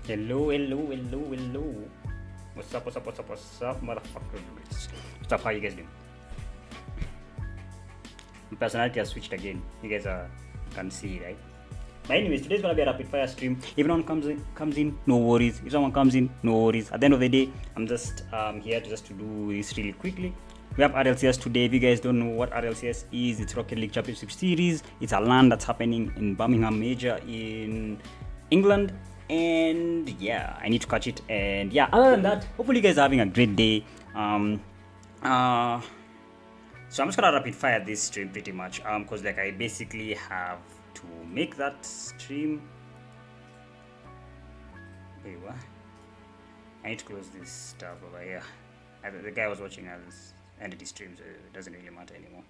Hello, hello, hello, hello. What's up, what's up, what's up, what's up, motherfuckers? What's up, how you guys doing? My personality has switched again. You guys can see, right? But anyways, today's gonna be a rapid fire stream. If anyone comes in, no worries. If someone comes in, no worries. At the end of the day, I'm just here to do this really quickly. We have RLCS today. If you guys don't know what RLCS is, it's Rocket League Championship Series. It's a LAN that's happening in Birmingham Major in England. And yeah, I need to catch it. And yeah, other than that, hopefully you guys are having a great day. So I'm just gonna rapid fire this stream pretty much. Cause like I basically have to make that stream. Wait, what? I need to close this stuff over here. The guy I was watching has ended his stream, so it doesn't really matter anymore.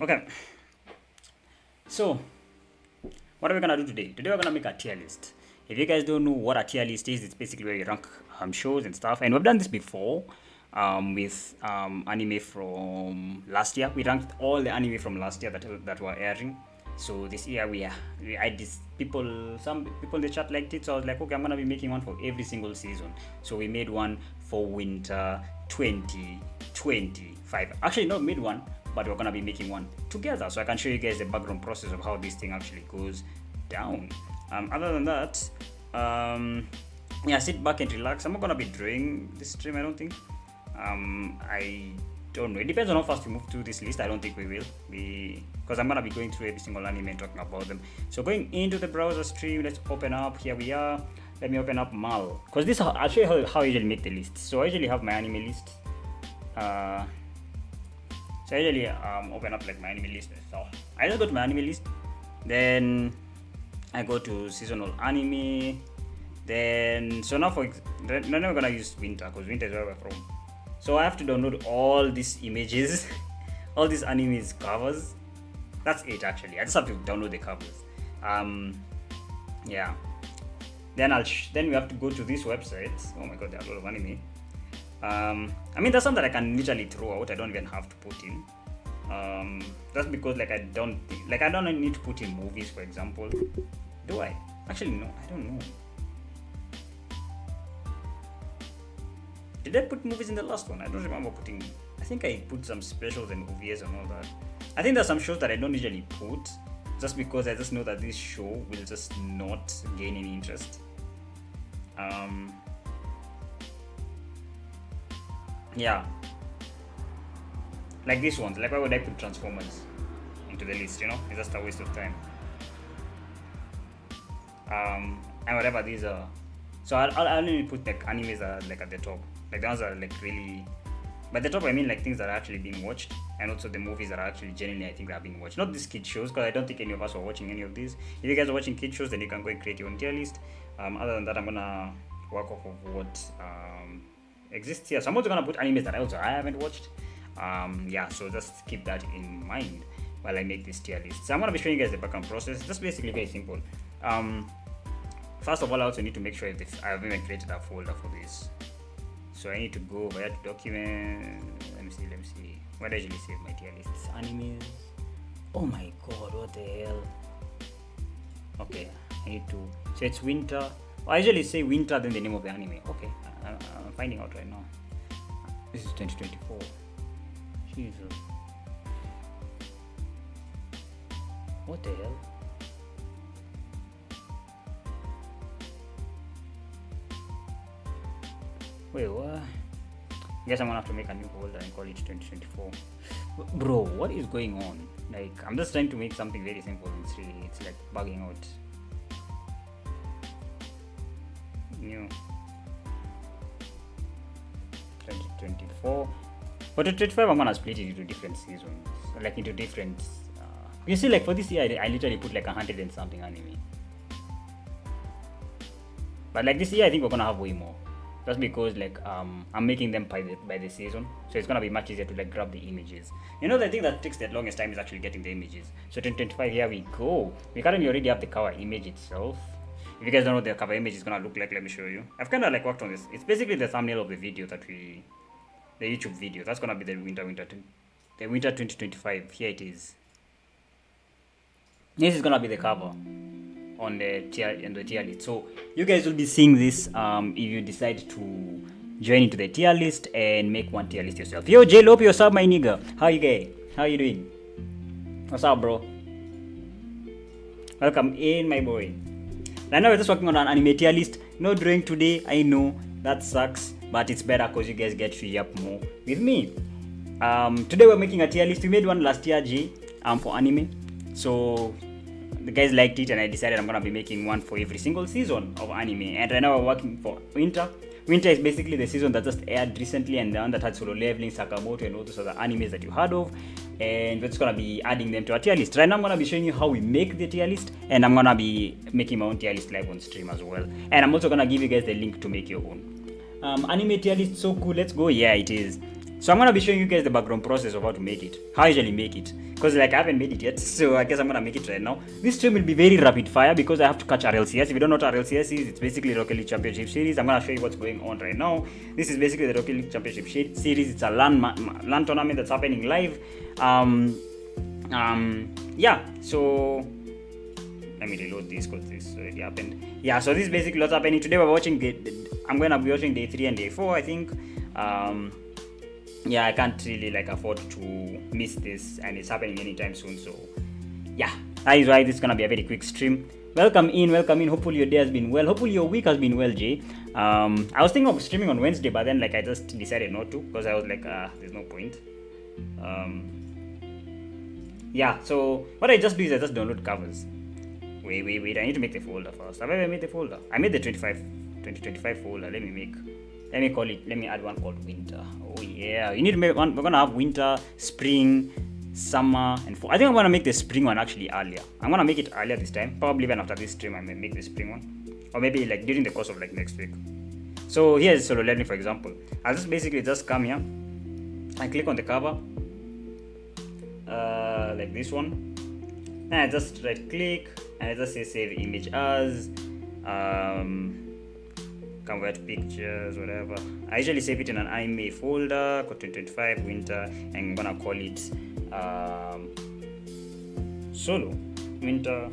Okay. So what are we gonna do today? Today we're gonna make a tier list. If you guys don't know what a tier list is, it's basically where you rank shows and stuff. And we've done this before with anime from last year. We ranked all the anime from last year that were airing. So this year some people in the chat liked it, so I was like, okay, I'm gonna be making one for every single season. So we made one for winter 2025. Actually, not made one, but we're gonna be making one together, so I can show you guys the background process of how this thing actually goes down. Other than that, yeah, sit back and relax. I'm not gonna be drawing this stream, I don't think. I don't know. It depends on how fast we move through this list. I don't think we will be, because I'm gonna be going through every single anime and talking about them. So going into the browser stream, let's open up. Here we are. Let me open up Mal, because this I'll show you how I usually make the list. So I usually have my anime list. So I usually open up like my anime list. So I just go to my anime list, then I go to seasonal anime. Then so now then we're gonna use winter, because winter is where we're from. So I have to download all these images, all these animes covers. That's it actually. I just have to download the covers. Yeah. Then then we have to go to this website. Oh my god, there are a lot of anime. I mean, that's something that I can literally throw out. I don't even have to put in. That's because like I don't need to put in movies, for example. Do I? Actually, no. I don't know. Did I put movies in the last one? I don't remember putting. I think I put some specials and OVAs and all that. I think there's some shows that I don't usually put, just because I just know that this show will just not gain any interest. Yeah, like this one. Like, why would I put Transformers into the list? You know, it's just a waste of time. And whatever these are. So I'll only put like animes that are like at the top. Like the ones that are like really. By the top I mean like things that are actually being watched, and also the movies that are actually genuinely I think are being watched. Not these kid shows, because I don't think any of us are watching any of these. If you guys are watching kid shows, then you can go and create your own tier list. Other than that, I'm gonna work off of what exists here. So I'm also gonna put animes that I haven't watched. Yeah, so just keep that in mind while I make this tier list. So I'm gonna be showing you guys the background process. It's just basically very simple. First of all, I also need to make sure if I have even created a folder for this. So I need to go over to document. Let me see. Where do I usually save my tier lists? Animes. Oh my god, what the hell? Okay, I need to. So it's winter. I usually say winter, then the name of the anime. Okay, I'm finding out right now. This is 2024. Jesus. What the hell? Wait, what? I guess I'm gonna have to make a new folder and call it 2024. Bro, what is going on? Like, I'm just trying to make something very simple. It's like bugging out. New 2024. But 2025, I'm gonna split it into different seasons, like into different. You see, like for this year, I literally put like 100 and something anime. But like this year, I think we're gonna have way more. Just because like I'm making them by the season, so it's gonna be much easier to like grab the images. You know, the thing that takes the longest time is actually getting the images. So 2025, here we go. We currently already have the cover image itself. If you guys don't know what the cover image is gonna look like, let me show you. I've kind of like worked on this. It's basically the thumbnail of the video the YouTube video. That's gonna be the winter 2025. Here it is. This is gonna be the cover on the tier list. So you guys will be seeing this if you decide to join into the tier list and make one tier list yourself. Yo, J Lope, what's up, my nigga? How you guys? How you doing? What's up, bro? Welcome in, my boy. Right now we're just working on an anime tier list. No drawing today, I know that sucks, but it's better because you guys get to yap more with me. Today we're making a tier list. We made one last year, J, for anime. So the guys liked it, and I decided I'm gonna be making one for every single season of anime. And right now we're working for winter. Winter is basically the season that just aired recently, and the one that had Solo Leveling, Sakamoto, and all those other animes that you heard of. And we're just gonna be adding them to our tier list. Right now I'm gonna be showing you how we make the tier list, and I'm gonna be making my own tier list live on stream as well. And I'm also gonna give you guys the link to make your own. Anime tier list, so cool. Let's go. Yeah, it is. So I'm gonna be showing you guys the background process of how to make it, how I usually make it, because like I haven't made it yet, so I guess I'm gonna make it right now. This stream will be very rapid fire because I have to catch RLCS. If you don't know what RLCS is, it's basically Rocket League Championship Series. I'm gonna show you what's going on right now. This is basically the Rocket League Championship Series. It's a LAN tournament that's happening live. Yeah. So let me reload this because this already happened. Yeah. So this is basically what's happening today. We're watching. I'm gonna be watching day 3 and day 4, I think. Yeah, I can't really like afford to miss this, and it's happening anytime soon. So yeah, that is why this is gonna be a very quick stream. Welcome in. Hopefully your day has been well. Hopefully your week has been well, Jay. I was thinking of streaming on Wednesday, but then like I just decided not to because I was like, there's no point. Yeah, so what I just do is I just download covers. Wait, I need to make the folder first. Have I ever made the folder? I made the 2025 folder. Let me call it, let me add one called winter. Oh yeah, you need to make one. We're gonna have winter, spring, summer, and fall. I think I'm gonna make the spring one actually earlier. I'm gonna make it earlier this time. Probably even after this stream I may make the spring one, or maybe like during the course of like next week. So here's Solo Leveling, for example. I'll just basically just come here and click on the cover, like this one. Then I just right click and I just say save image as, convert pictures, whatever. I usually save it in an anime folder called 2025 winter, and I'm gonna call it Solo Winter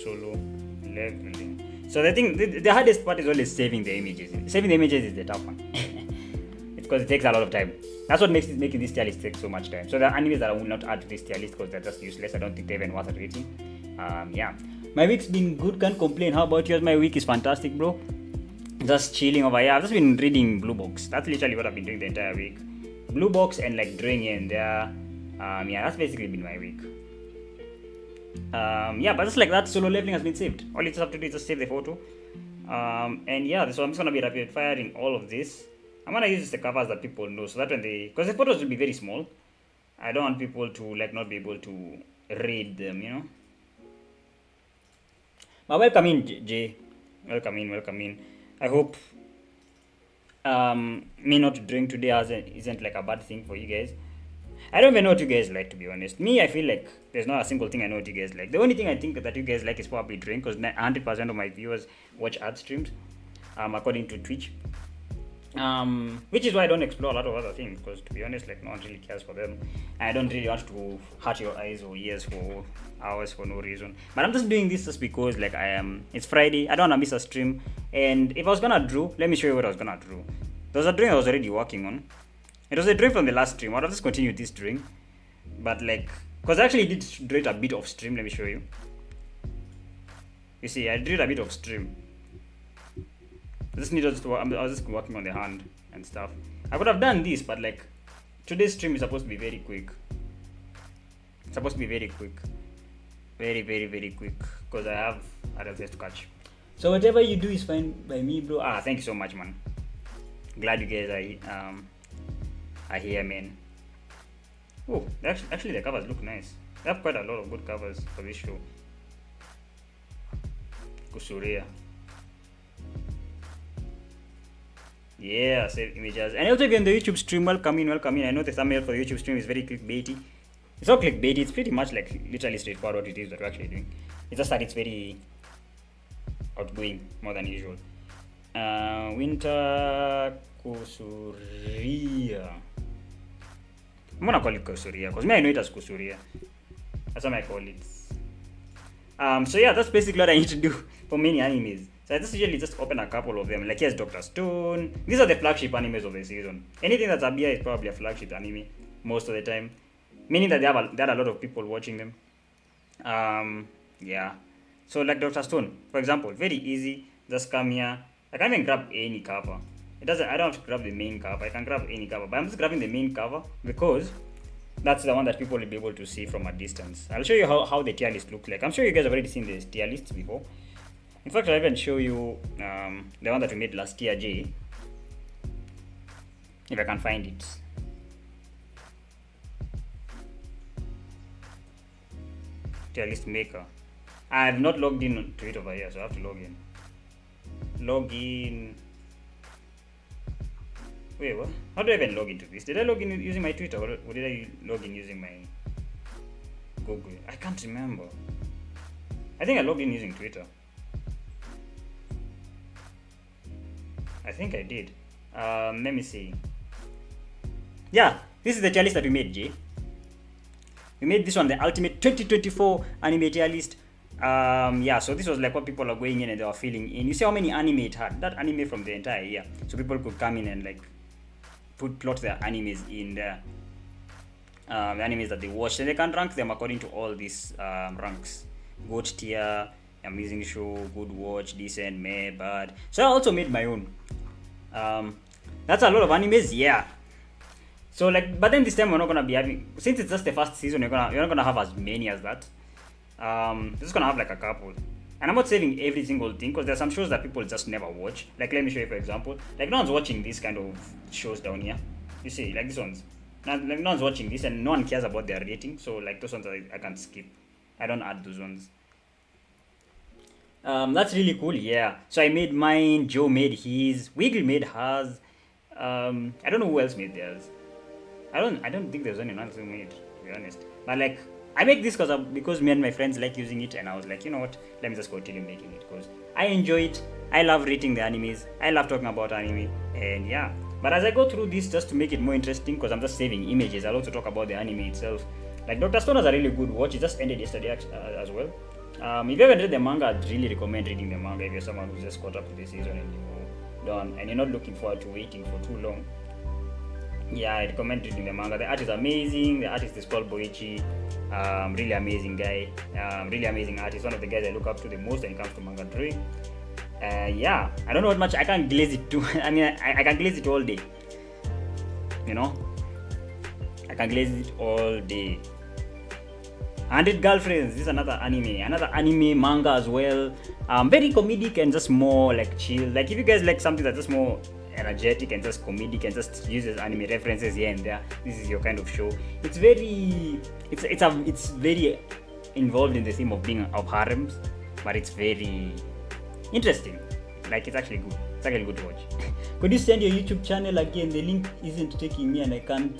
Solo Leveling. So the thing, the hardest part is always saving the images. Saving the images is the tough one. It's because it takes a lot of time. That's what makes making this tier list take so much time. So the animes that I will not add to this tier list because they're just useless. I don't think they're even worth a rating. Yeah. My week's been good, can't complain. How about yours? My week is fantastic, bro. Just chilling over here. I've just been reading Blue Box. That's literally what I've been doing the entire week. Blue Box and like drawing here and there. Yeah, that's basically been my week. Yeah, but just like that, Solo Leveling has been saved. All you just have to do is just save the photo. And yeah, so I'm just gonna be rapid firing all of this. I'm gonna use the covers that people know, so that when they, because the photos will be very small, I don't want people to like not be able to read them, you know. But welcome in, Jay. Welcome in. I hope me not drinking today isn't like a bad thing for you guys. I don't even know what you guys like, to be honest. Me, I feel like there's not a single thing I know what you guys like. The only thing I think that you guys like is probably drink, because 100% of my viewers watch ad streams, according to Twitch. Which is why I don't explore a lot of other things, because to be honest, like no one really cares for them. I don't really want to hurt your eyes or ears for hours for no reason. But I'm just doing this just because like it's Friday, I don't want to miss a stream. And if I was gonna draw, let me show you what I was gonna draw. There was a drawing I was already working on. It was a drawing from the last stream. I'll just continue this drawing. But like, because I actually did draw it a bit of stream, let me show you. You see, I drew a bit of stream. I was just working on the hand and stuff. I could have done this, but like today's stream is supposed to be very quick. It's supposed to be very quick. Very, very, very quick. Because I have other things to catch. So whatever you do is fine by me, bro. Thank you so much, man. Glad you guys are here, man. Oh, actually the covers look nice. They have quite a lot of good covers for this show. Kusuria. Yeah, save images. And also if you're in the YouTube stream, welcome in. I know the thumbnail for the YouTube stream is very clickbaity. It's not clickbaity, it's pretty much like literally straightforward what it is that we're actually doing. It's just that it's very outgoing more than usual. Winter Kusuria. I'm gonna call it Kusuria because me I know it as Kusuria. That's what I call it. So yeah, that's basically what I need to do for many animes. So I just usually just open a couple of them. Like here's Doctor Stone. These are the flagship animes of the season. Anything that's a beer is probably a flagship anime most of the time, meaning that there are a lot of people watching them. Yeah. So like Doctor Stone, for example, very easy. Just come here. I can even grab any cover. It doesn't. I don't have to grab the main cover. I can grab any cover, but I'm just grabbing the main cover because that's the one that people will be able to see from a distance. I'll show you how the tier list look like. I'm sure you guys have already seen this tier list before. In fact, I'll even show you the one that we made last year, J. If I can find it. Tier list maker. I have not logged in to it over here, so I have to log in. Log in. Wait, what? How do I even log into this? Did I log in using my Twitter or did I log in using my Google? I can't remember. I think I logged in using Twitter. I think I did. Let me see. Yeah, this is the tier list that we made, Jay. We made this one the ultimate 2024 anime tier list. Yeah, so this was like what people are going in and they were filling in. You see how many anime it had? That anime from the entire year. So people could come in and like plot their animes in there. The animes that they watched, and they can rank them according to all these ranks. Goat tier, amazing show, good watch, decent, meh, bad. So I also made my own. That's a lot of animes, yeah. So like, but then this time we're not gonna be having, since it's just the first season, you're not gonna have as many as that. Just gonna have like a couple. And I'm not saving every single thing because there's some shows that people just never watch. Like let me show you for example. Like no one's watching these kind of shows down here. You see, like these ones. Like no one's watching this and no one cares about their rating. So like those ones I can't skip. I don't add those ones. That's really cool, yeah. So I made mine, Joe made his, Wiggle made hers. I don't know who else made theirs. I don't think there's anyone else who made, to be honest. But like I make this because me and my friends like using it, and I was like, you know what? Let me just continue making it because I enjoy it. I love rating the animes. I love talking about anime, and yeah. But as I go through this, just to make it more interesting, because I'm just saving images, I'll also talk about the anime itself. Like Doctor Stone has a really good watch. It just ended yesterday as well. If you haven't read the manga, I'd really recommend reading the manga if you're someone who's just caught up with the season and you're done, and you're not looking forward to waiting for too long. Yeah, I recommend reading the manga. The art is amazing. The artist is called Boichi. Really amazing guy. Really amazing artist. One of the guys I look up to the most when it comes to manga drawing. Yeah, I don't know what much I can glaze it too. I mean, I can glaze it all day. You know, I can glaze it all day. 100 Girlfriends. This is another anime manga as well. Very comedic and just more like chill. Like if you guys like something that's just more energetic and just comedic and just uses anime references here and there, this is your kind of show. It's very involved in the theme of being of harems, but it's very interesting. Like it's actually good. It's actually good to watch. Could you send your YouTube channel again? The link isn't taking me and I can't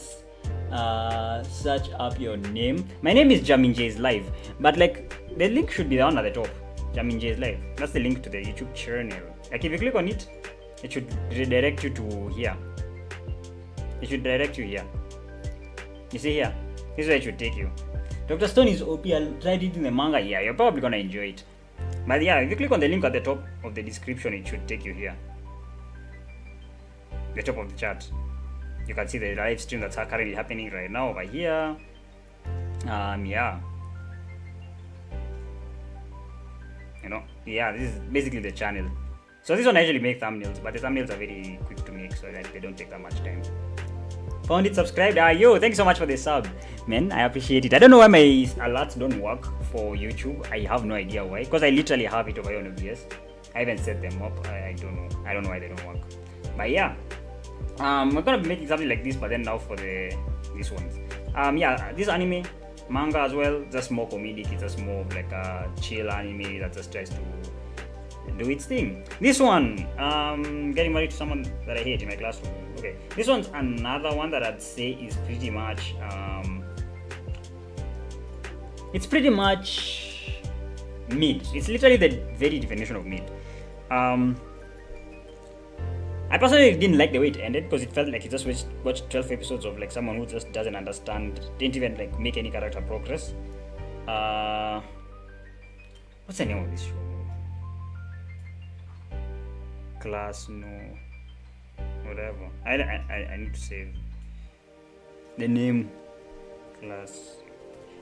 search up your name. My name is JaminJayz Live, but like the link should be the one at the top. JaminJayz Live. That's the link to the YouTube channel. Like if you click on it, it should redirect you to here. It should direct you here. You see here? This is where it should take you. Dr. Stone is OP. I'll try reading the manga. Yeah, you're probably gonna enjoy it. But yeah, if you click on the link at the top of the description, it should take you here. The top of the chart. You can see the live stream that's currently happening right now over here. Yeah. You know, yeah, this is basically the channel. So this one I usually make thumbnails, but the thumbnails are very quick to make, so that they don't take that much time. Found it, subscribed. Yo, thank you so much for the sub, man. I appreciate it. I don't know why my alerts don't work for YouTube. I have no idea why, because I literally have it over here on OBS. I haven't set them up. I don't know. I don't know why they don't work. But yeah, we're gonna be making something like this, but then now for these ones. Yeah, this anime manga as well, just more comedic. It's just more of like a chill anime that just tries to do its thing. This one, getting married to someone that I hate in my classroom. Okay, this one's another one that I'd say is pretty much it's pretty much mid. It's literally the very definition of mid. I personally didn't like the way it ended because it felt like you just watched 12 episodes of like someone who just doesn't understand, didn't even like make any character progress. What's the name of this show? Class, no, whatever. I need to save the name. Class.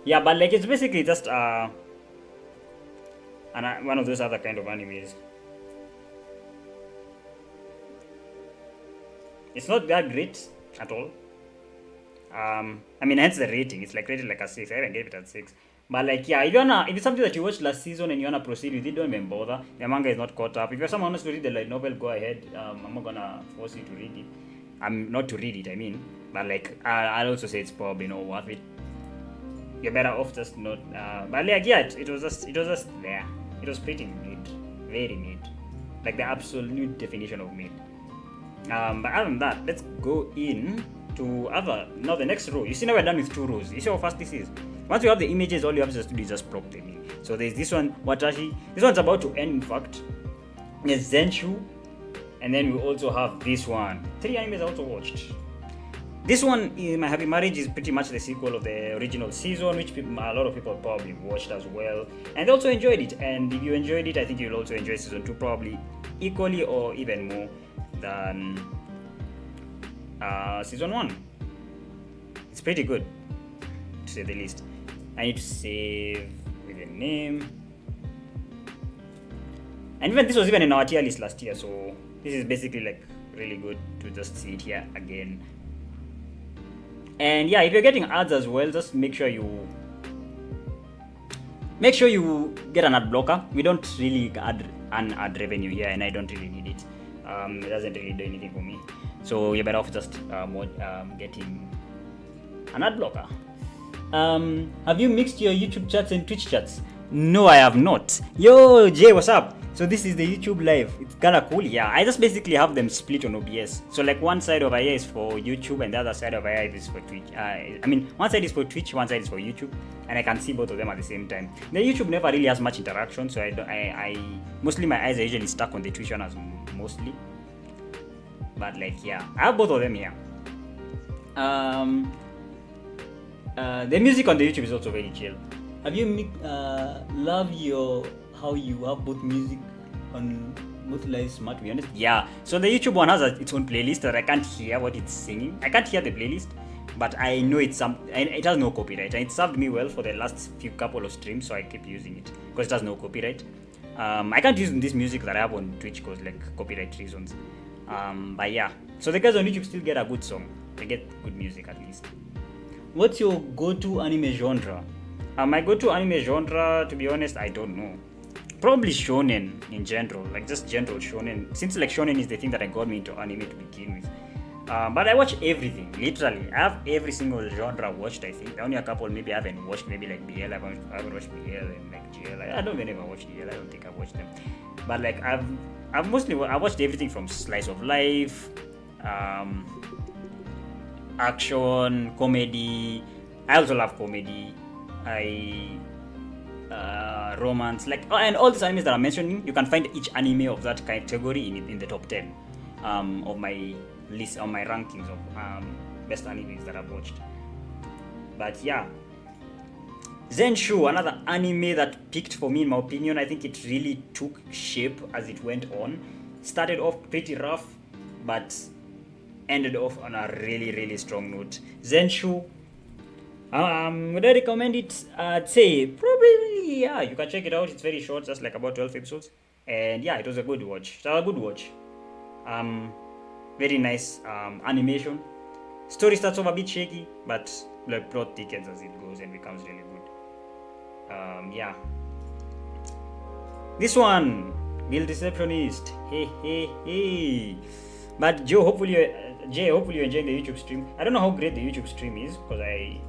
Yeah, but like it's basically just one of those other kind of animes. It's not that great at all. I mean, hence the rating. It's like rated like a 6. I even gave it at 6. But like, yeah, if it's something that you watched last season and you wanna proceed with it, don't even bother. The manga is not caught up. If you're someone who wants to read the light novel, go ahead. I'm not gonna force you to read it. I'm not to read it, I mean. But like, I'll also say it's probably not worth it. You're better off just not. But like, yeah, it was just there. It was pretty mid, very mid, like the absolute definition of mid. But other than that, let's go in to now the next row. You see, now we're done with 2 rows. You see how fast this is. Once you have the images, all you have to do is just prop them in. So there's this one, Watashi. This one's about to end, in fact. There's Zenshu, and then we also have this one. 3 animes I also watched. This one, My Happy Marriage, is pretty much the sequel of the original season, which a lot of people probably watched as well, and they also enjoyed it. And if you enjoyed it, I think you'll also enjoy season 2 probably equally or even more than season 1. It's pretty good, to say the least. I need to save with a name. And even this was even in our tier list last year, so this is basically like really good to just see it here again. And yeah, if you're getting ads as well, just make sure you get an ad blocker. We don't really add an ad revenue here, and I don't really need it. It doesn't really do anything for me, so you're better off just getting an ad blocker. Have you mixed your YouTube chats and Twitch chats? No, I have not. Yo, Jay, what's up? So this is the YouTube live. It's kinda cool. Yeah, I just basically have them split on OBS. So like one side of IA is for YouTube and the other side of IA is for Twitch. I mean, one side is for Twitch, one side is for YouTube, and I can see both of them at the same time. The YouTube never really has much interaction, so I mostly my eyes are usually stuck on the Twitch one as mostly. But like, yeah, I have both of them here. The music on the YouTube is also very chill. Have you love how you have both music on both live smart, to be honest? Yeah, so the YouTube one has its own playlist that I can't hear what it's singing. I can't hear the playlist, but I know it has no copyright, and it served me well for the last couple of streams, so I keep using it because it has no copyright. I can't use this music that I have on Twitch because like copyright reasons. But yeah, so the guys on YouTube still get a good song. They get good music at least. What's your go-to anime genre? My go-to anime genre, to be honest, I don't know. Probably shonen in general, like just general shonen. Since like shonen is the thing that I got me into anime to begin with. But I watch everything, literally. I have every single genre watched, I think. Only a couple maybe I haven't watched, maybe like BL. I haven't watched BL and like GL. I don't even ever watch GL. I don't think I've watched them. But like I watched everything from slice of life, action, comedy. I also love comedy. Romance, and all these animes that I'm mentioning, you can find each anime of that category in the top 10 of my list, on my rankings of best animes that I've watched. But yeah, Zenshu, another anime that peaked for me in my opinion. I think it really took shape as it went on. Started off pretty rough, but ended off on a really, really strong note. Zenshu, would I recommend it? I'd say probably, yeah, you can check it out. It's very short, just like about 12 episodes. And yeah, it was a good watch. Very nice animation. Story starts off a bit shaky, but the plot thickens as it goes and becomes really good. Yeah. This one, Guild Deceptionist. Hey. But Jay, hopefully you're enjoying the YouTube stream. I don't know how great the YouTube stream is because I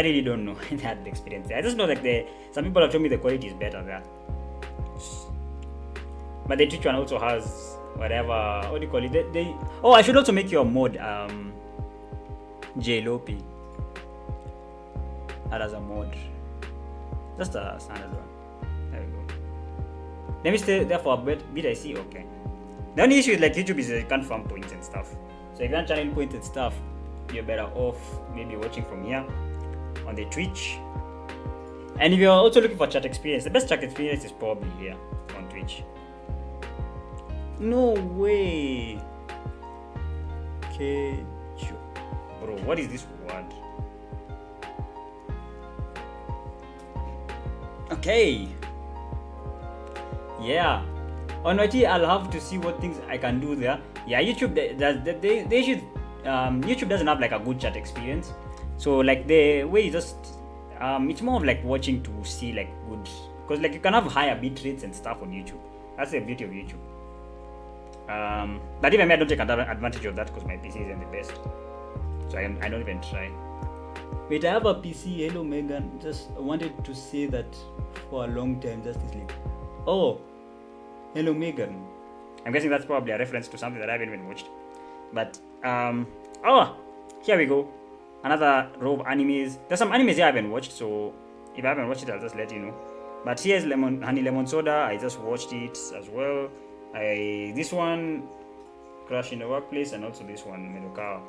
really don't know that experience there. I just know that some people have told me the quality is better there. But the Twitch one also has whatever, what do you call it? I should also make your mod JLopi. That as a mod. Just a standard one. There we go. Let me stay there for a bit I see, okay. The only issue with like YouTube is you can't farm points and stuff. So if you can't channel points and stuff, you're better off maybe watching from here. on the Twitch. And if you're also looking for chat experience, the best chat experience is probably here on Twitch. No way. Okay, bro, what is this word? Okay. Yeah. On IT, I'll have to see what things I can do there. Yeah, YouTube, they should. YouTube doesn't have like a good chat experience. So like the way you just, it's more of like watching to see like good, because like you can have higher bit rates and stuff on YouTube. That's the beauty of YouTube. But even I don't take advantage of that because my PC isn't the best. So I don't even try. Wait, I have a PC. Hello, Megan. Just wanted to say that for a long time, just sleep. Oh, hello, Megan. I'm guessing that's probably a reference to something that I haven't even watched. But, oh, here we go. Another row of animes. There's some animes here I haven't watched, so if I haven't watched it, I'll just let you know. But here's Honey Lemon Soda. I just watched it as well. This one, Crash in the Workplace, and also this one, Medokawa.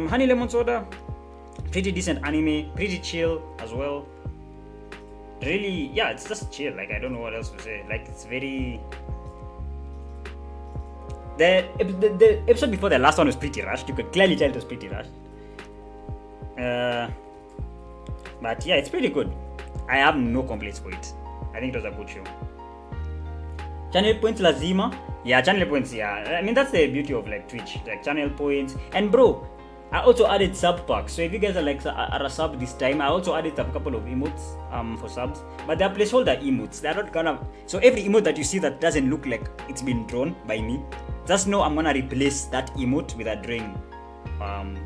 Honey Lemon Soda, pretty decent anime, pretty chill as well. Really, yeah, it's just chill. Like, I don't know what else to say. Like, it's very... The episode before the last one was pretty rushed. You could clearly tell it was pretty rushed. But yeah, it's pretty good. I have no complaints for it. I think it was a good show. Channel points lazima. Yeah, channel points, yeah. I mean, that's the beauty of like Twitch. Like channel points. And bro, I also added sub packs. So if you guys are like are a sub this time, I also added a couple of emotes for subs. But they're placeholder emotes. They're not gonna... So every emote that you see that doesn't look like it's been drawn by me, just know I'm gonna replace that emote with a drawing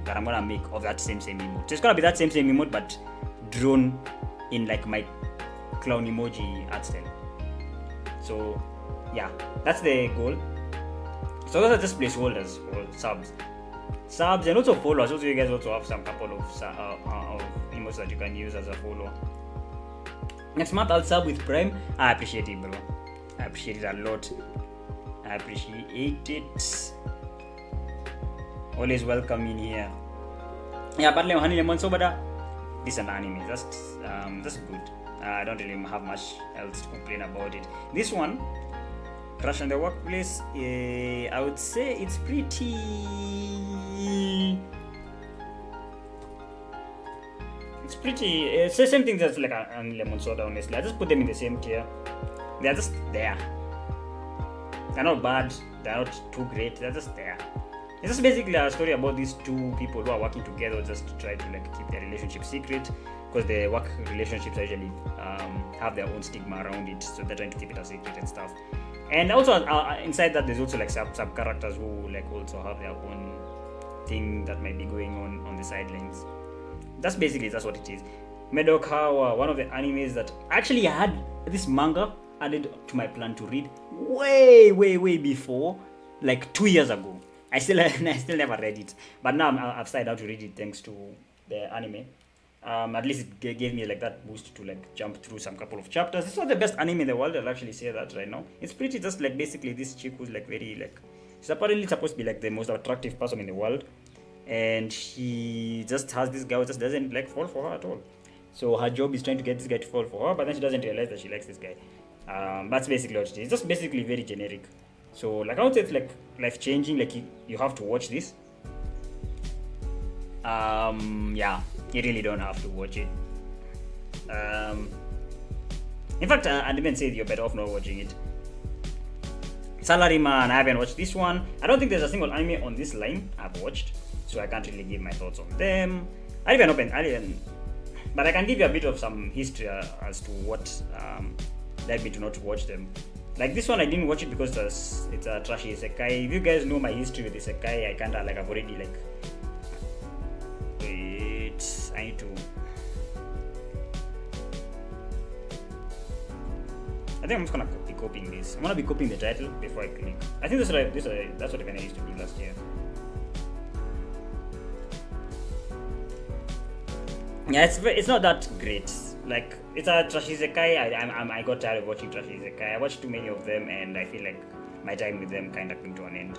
that I'm gonna make of that same emote. So it's gonna be that same emote but drawn in like my clown emoji art style. So yeah, that's the goal. So those are just placeholders for subs and also followers. Also, you guys also have some couple of emotes that you can use as a follower. Next month I'll sub with Prime. I appreciate it, bro. I appreciate it a lot. I appreciate it. Always welcome in here. Yeah, but Honey Lemon Soda, decent anime. That's good. I don't really have much else to complain about it. This one, Crash in the Workplace, I would say it's pretty... It's the same thing as like a Lemon Soda, honestly. I just put them in the same tier. They're just there. They're not bad, they're not too great, they're just there. It's just basically a story about these two people who are working together just to try to like keep their relationship secret, because the work relationships usually have their own stigma around it, so they're trying to keep it a secret and stuff. And also inside that there's also like sub characters who like also have their own thing that might be going on the sidelines. That's what it is. Medokawa, one of the animes that actually had this manga added to my plan to read way before, like 2 years ago. I still never read it, but now I've started out to read it thanks to the anime. At least it gave me like that boost to like jump through some couple of chapters. It's not the best anime in the world, I'll actually say that right now. It's pretty just like basically this chick who's like very like, she's apparently supposed to be like the most attractive person in the world, and she just has this guy who just doesn't like fall for her at all. So her job is trying to get this guy to fall for her, but then she doesn't realize that she likes this guy. That's basically what it is. It's just basically very generic. So like I would say it's like life changing. Like you have to watch this. Yeah, you really don't have to watch it. In fact, I'd even say you're better off not watching it. Salaryman, I haven't watched this one. I don't think there's a single anime on this line I've watched, so I can't really give my thoughts on them. But I can give you a bit of some history as to what led me to not watch them. Like this one, I didn't watch it because it's a trashy isekai. If you guys know my history with isekai, I've already like... Wait, I need to... I think I'm just gonna be copying this. I'm gonna be copying the title before I click. I think that's what I used to do last year. Yeah, it's not that great. Like, it's a trashy isekai. I got tired of watching trashy isekai. I watched too many of them, and I feel like my time with them kind of came to an end.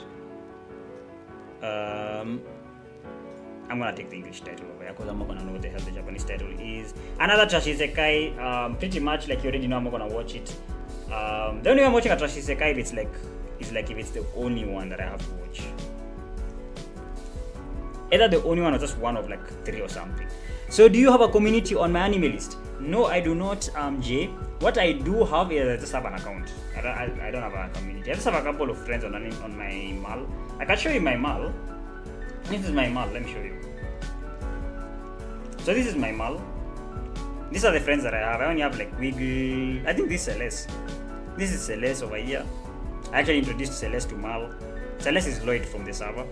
I'm gonna take the English title over here because I'm not gonna know what the hell the Japanese title is. Another trash isekai, pretty much like you already know I'm not gonna watch it. The only way I'm watching a trash isekai if it's if it's the only one that I have to watch. Either the only one or just one of like 3 or something. So do you have a community on my anime list? No, I do not, Jay. What I do have is I just have an account. I don't have a community. I just have a couple of friends on my mal. I can show you my mal. This is my mal. Let me show you. So this is my mal. These are the friends that I have. I only have like Wiggle. I think this is Celeste. This is Celeste over here. I actually introduced Celeste to mal. Celeste is Lloyd from the server.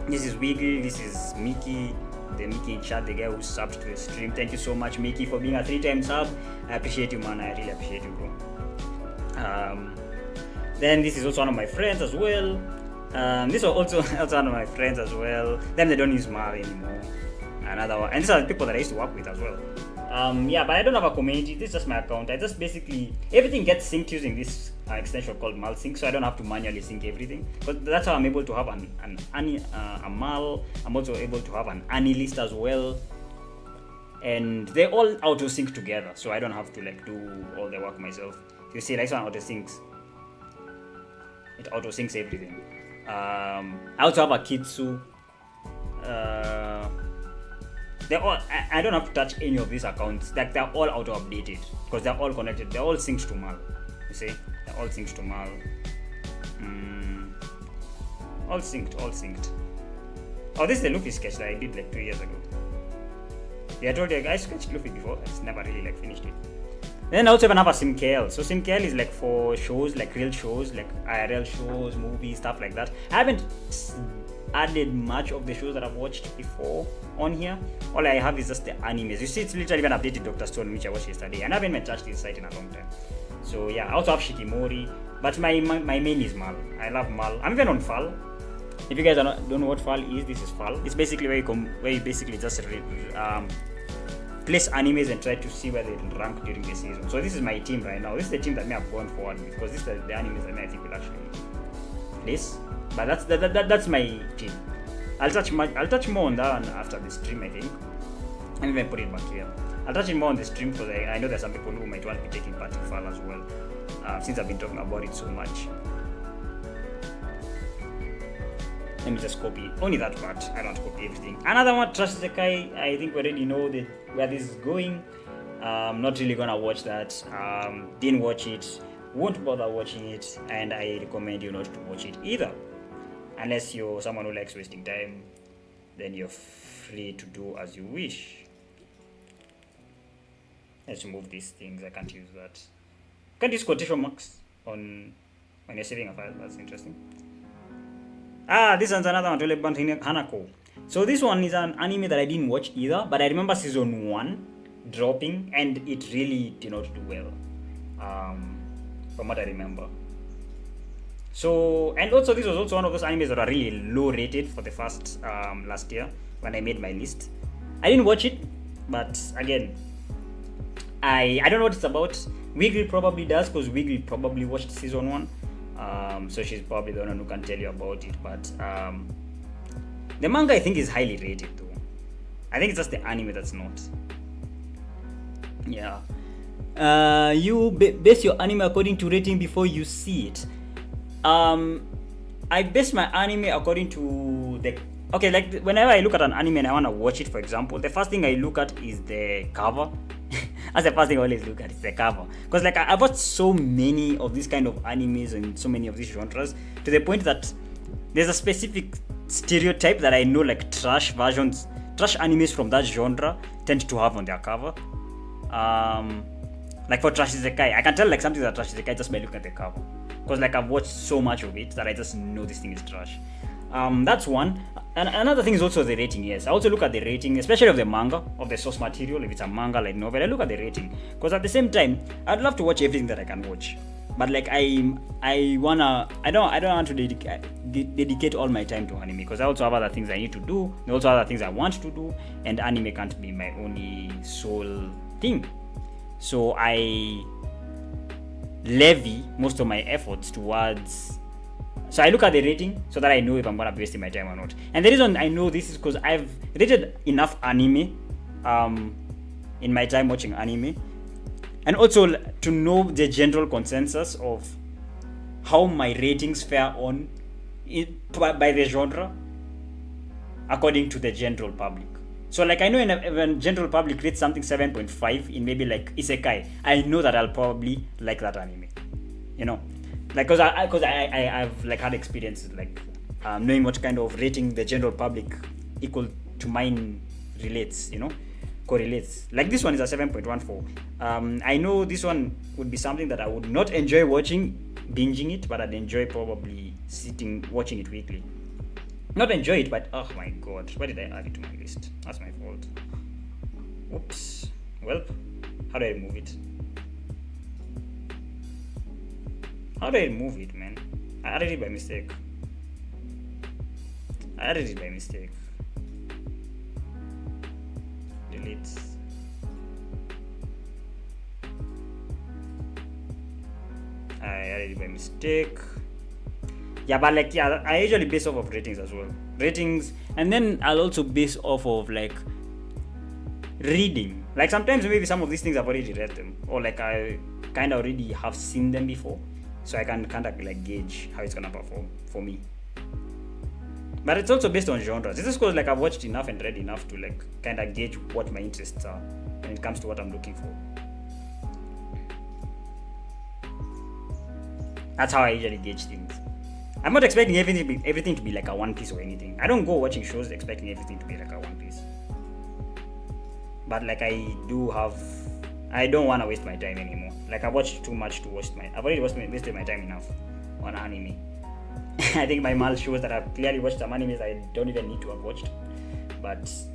This is Wiggle. This is Mickey. The Mickey in chat, the guy who subbed to the stream. Thank you so much, Mickey, for being a 3-time sub. I appreciate you, man. I really appreciate you, bro. Then this is also one of my friends as well. This is also one of my friends as well. Then they don't use Mal anymore. Another one, and these are the people that I used to work with as well. Yeah, but I don't have a community. This is just my account. I just basically everything gets synced using this extension called MalSync, so I don't have to manually sync everything. But that's how I'm able to have a Mal. I'm also able to have an Ani list as well, and they all auto sync together, so I don't have to like do all the work myself. You see, like, this one auto syncs. It auto syncs everything. I also have a Kitsu. They're all, I don't have to touch any of these accounts. Like, they're all auto updated because they're all connected. They're all synced to Mal. You see, they're all synced to Mal. All synced. Oh, this is the Luffy sketch that I did like 2 years ago. Yeah, I told you I sketched Luffy before. I just never really like finished it. Then I also even have a SimKL. So SimKL is like for shows, like real shows, like IRL shows, movies, stuff like that. I haven't added much of the shows that I've watched before on here. All I have is just the animes. You see, it's literally even updated Dr. Stone, which I watched yesterday, and I haven't even touched this site in a long time. So yeah, I also have Shikimori, but my main is Mal. I love Mal. I'm even on Fal. If you guys don't know what Fal is, this is Fal. It's basically where you basically just place animes and try to see where they will rank during the season. So this is my team right now. This is the team that may have gone forward with, because this is the animes that I think will actually place. But that's my team. I'll touch more on that one after the stream, I think. And even put it back here. I'll touch it more on the stream because I know there's some people who might want to be taking part in Fal as well, since I've been talking about it so much. Let me just copy only that part. I don't copy everything. Another one, Trash Isekai. I think we already know where this is going. Not really gonna watch that. Didn't watch it. Won't bother watching it, and I recommend you not to watch it either. Unless you're someone who likes wasting time, then you're free to do as you wish. Let's remove these things. I can't use that. Can't use quotation marks when you're saving a file. That's interesting. This one's another one, Hanako. So this one is an anime that I didn't watch either, but I remember season 1 dropping, and it really did not do well, from what I remember. So, and also this was also one of those animes that are really low rated for the first last year when I made my list. I didn't watch it, but again, I don't know what it's about. Wiggle probably does, because Wiggle probably watched season 1. So she's probably the one who can tell you about it, but the manga I think is highly rated though. I think it's just the anime that's not. Yeah. You base your anime according to rating before you see it. I base my anime according to like whenever I look at an anime and I want to watch it, for example, the first thing I look at is the cover. That's the first thing I always look at, is the cover. Because like I've watched so many of these kind of animes and so many of these genres, to the point that there's a specific stereotype that I know, like trash animes from that genre tend to have on their cover. Like for Trash Isekai, I can tell like something's a Trash Isekai just by looking at the cover. Because like I've watched so much of it that I just know this thing is trash. That's one. And another thing is also the rating. Yes, I also look at the rating, especially of the manga, of the source material. If it's a manga like novel, I look at the rating, because at the same time, I'd love to watch everything that I can watch, but like I don't want to dedicate all my time to anime, because I also have other things I need to do. There are also other things I want to do, and anime can't be my only sole thing. So I levy most of my efforts towards So I look at the rating so that I know if I'm gonna be wasting my time or not. And the reason I know this is because I've rated enough anime in my time watching anime, and also to know the general consensus of how my ratings fare on by the genre according to the general public. So like I know when general public rates something 7.5 in maybe like isekai, I know that I'll probably like that anime, you know, like because I've like had experiences like knowing what kind of rating the general public equal to mine relates, you know, correlates. Like this one is a 7.14. I know this one would be something that I would not enjoy watching, binging it, but I'd enjoy probably sitting watching it weekly. Not enjoy it, but oh my god, why did I add it to my list? That's my fault. Oops. Well, how do I remove it? How do I remove it, man? I added it by mistake. Delete. I added it by mistake. Yeah, but like, yeah, I usually base off of ratings as well. Ratings, and then I'll also base off of like reading. Like sometimes maybe some of these things I've already read them, or like I kind of already have seen them before, so I can kind of like gauge how it's gonna perform for me. But it's also based on genres. This is because like I've watched enough and read enough to like kind of gauge what my interests are when it comes to what I'm looking for. That's how I usually gauge things. I'm not expecting everything to be like a One Piece or anything. I don't go watching shows expecting everything to be like a One Piece. But like I don't want to waste my time anymore. Like I watched too much to waste I've already wasted my time enough on anime. I think my mal shows that I've clearly watched some animes I don't even need to have watched. But it's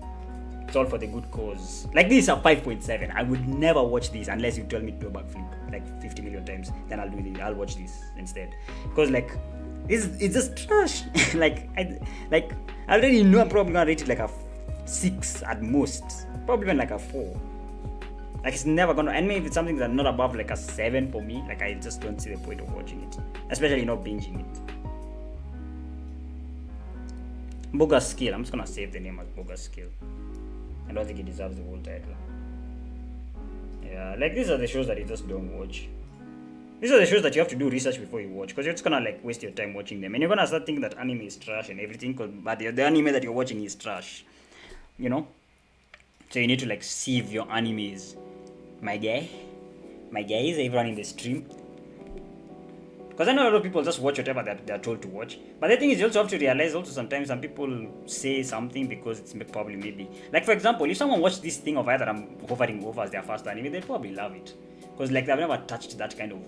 all for the good cause. Like these are 5.7. I would never watch these unless you tell me to do a backflip like 50 million times. Then I'll watch this instead. Because like it's just trash. I already know I'm probably gonna rate it like a 6 at most, probably even like a 4. Like it's never gonna, and maybe if it's something that's not above like a 7 for me, like I just don't see the point of watching it, especially not binging it. Bogus Skill, I'm just gonna save the name as Bogus Skill. I don't think it deserves the whole title. Yeah, like these are the shows that you just don't watch. These are the shows that you have to do research before you watch, because you're just gonna like waste your time watching them, and you're gonna start thinking that anime is trash and everything, but the anime that you're watching is trash, you know. So you need to like sieve your animes, my guy is everyone in the stream, because I know a lot of people just watch whatever they're told to watch. But the thing is, you also have to realize also sometimes some people say something because it's probably maybe like, for example, if someone watched this thing of either I'm hovering over as their first anime, they'd probably love it. Because like they've never touched that kind of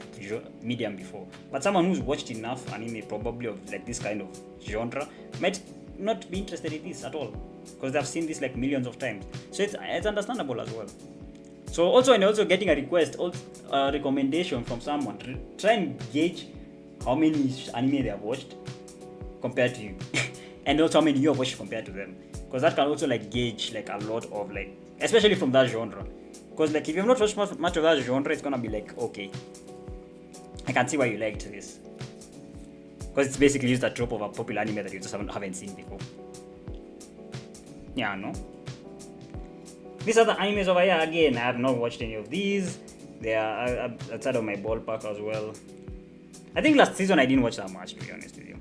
medium before. But someone who's watched enough anime probably of like this kind of genre might not be interested in this at all, because they've seen this like millions of times. So it's understandable as well. So also, and also getting a request or a recommendation from someone, try and gauge how many anime they have watched compared to you, and also how many you have watched compared to them, because that can also like gauge like a lot of like, especially from that genre. Because like if you've not watched much of that genre, it's gonna be like, okay, I can see why you liked this, because it's basically just a trope of a popular anime that you just haven't seen before. Yeah, no. These are the animes over here. Again, I have not watched any of these. They are outside of my ballpark as well. I think last season I didn't watch that much, to be honest with you.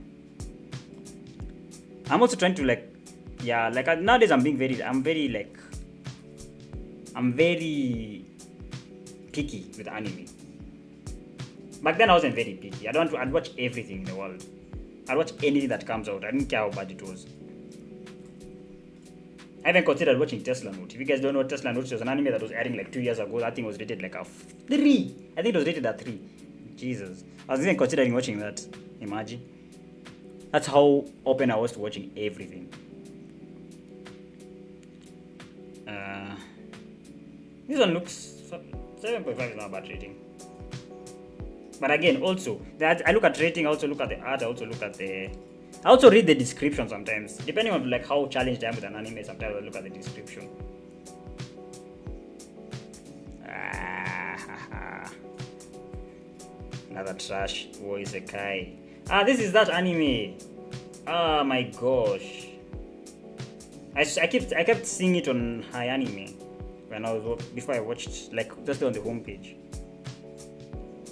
I'm also trying to like, yeah, like nowadays I'm very picky with anime. Back then I wasn't very picky. I'd watch everything in the world. I'd watch anything that comes out. I didn't care how bad it was. I even considered watching Tesla Note. If you guys don't know what Tesla Note was, an anime that was airing like 2 years ago. That thing was rated like a 3. I think it was rated at 3. Jesus. I was even considering watching that. Imagine. That's how open I was to watching everything. This one looks 7.5 is not a bad rating. But again, also that I look at rating, I also look at the art, I also read the description sometimes. Depending on like how challenged I am with an anime, sometimes I look at the description. Another trash isekai. This is that anime. Oh my gosh. I kept seeing it on High Anime when I was before I watched, like, just on the homepage.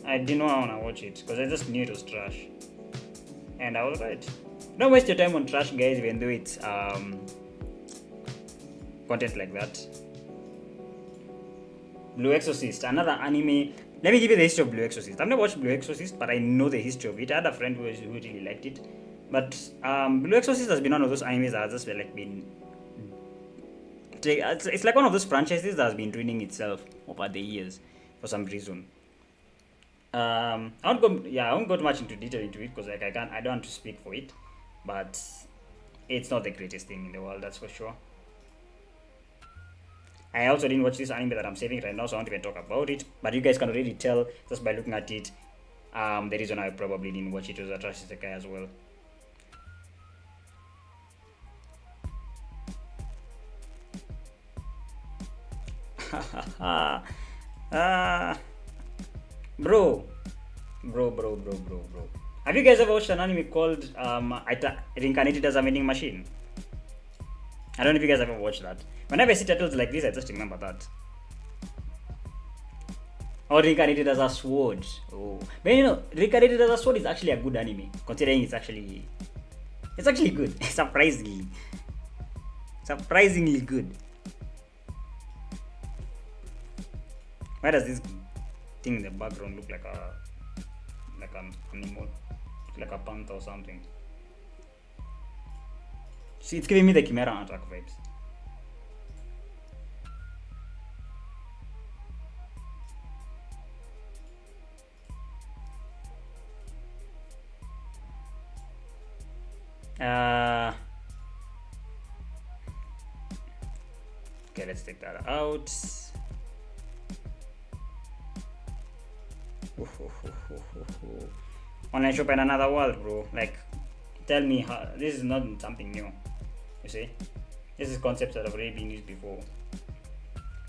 I didn't know I wanna watch it because I just knew it was trash, and I was right. Don't waste your time on trash, guys, even though it's content like that. Blue Exorcist, another anime. Let me give you the history of Blue Exorcist. I've never watched Blue Exorcist, but I know the history of it. I had a friend who really liked it. But Blue Exorcist has been one of those animes that has just like been. It's like one of those franchises that has been ruining itself over the years for some reason. I won't go too much into detail into it because like I don't want to speak for it, but it's not the greatest thing in the world, that's for sure. I also didn't watch this anime that I'm saving right now, so I won't even talk about it. But you guys can already tell just by looking at it. The reason I probably didn't watch it was a trash isekai as well. Bro. Have you guys ever watched an anime called Reincarnated as a Vending Machine? I don't know if you guys ever watched that. Whenever I see titles like this, I just remember that. Or Reincarnated as a Sword. Oh, but you know, Reincarnated as a Sword is actually a good anime, considering it's actually good. Surprisingly good. Why does this thing in the background look like an animal, like a panther or something? See, it's giving me the Chimera Attack vibes. Okay, let's take that out. Online shop in another world, bro. Like, tell me how this is not something new. You see, this is concepts that have already been used before.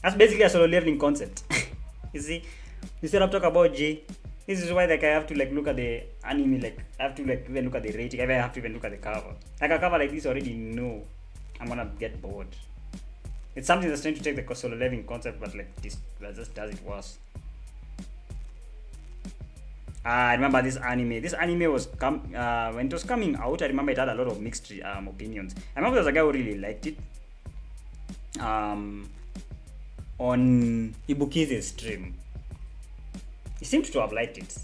That's basically a solo leveling concept. You see, instead of talk about J, this is why like I have to like look at the anime, like I have to like even look at the rating. I have to even look at the cover. Like a cover like this already know I'm gonna get bored. It's something that's trying to take the solo leveling concept, but like this that just does it worse. I remember this anime. This anime was when it was coming out. I remember it had a lot of mixed opinions. I remember there was a guy who really liked it. On Ibuki's stream, he seemed to have liked it.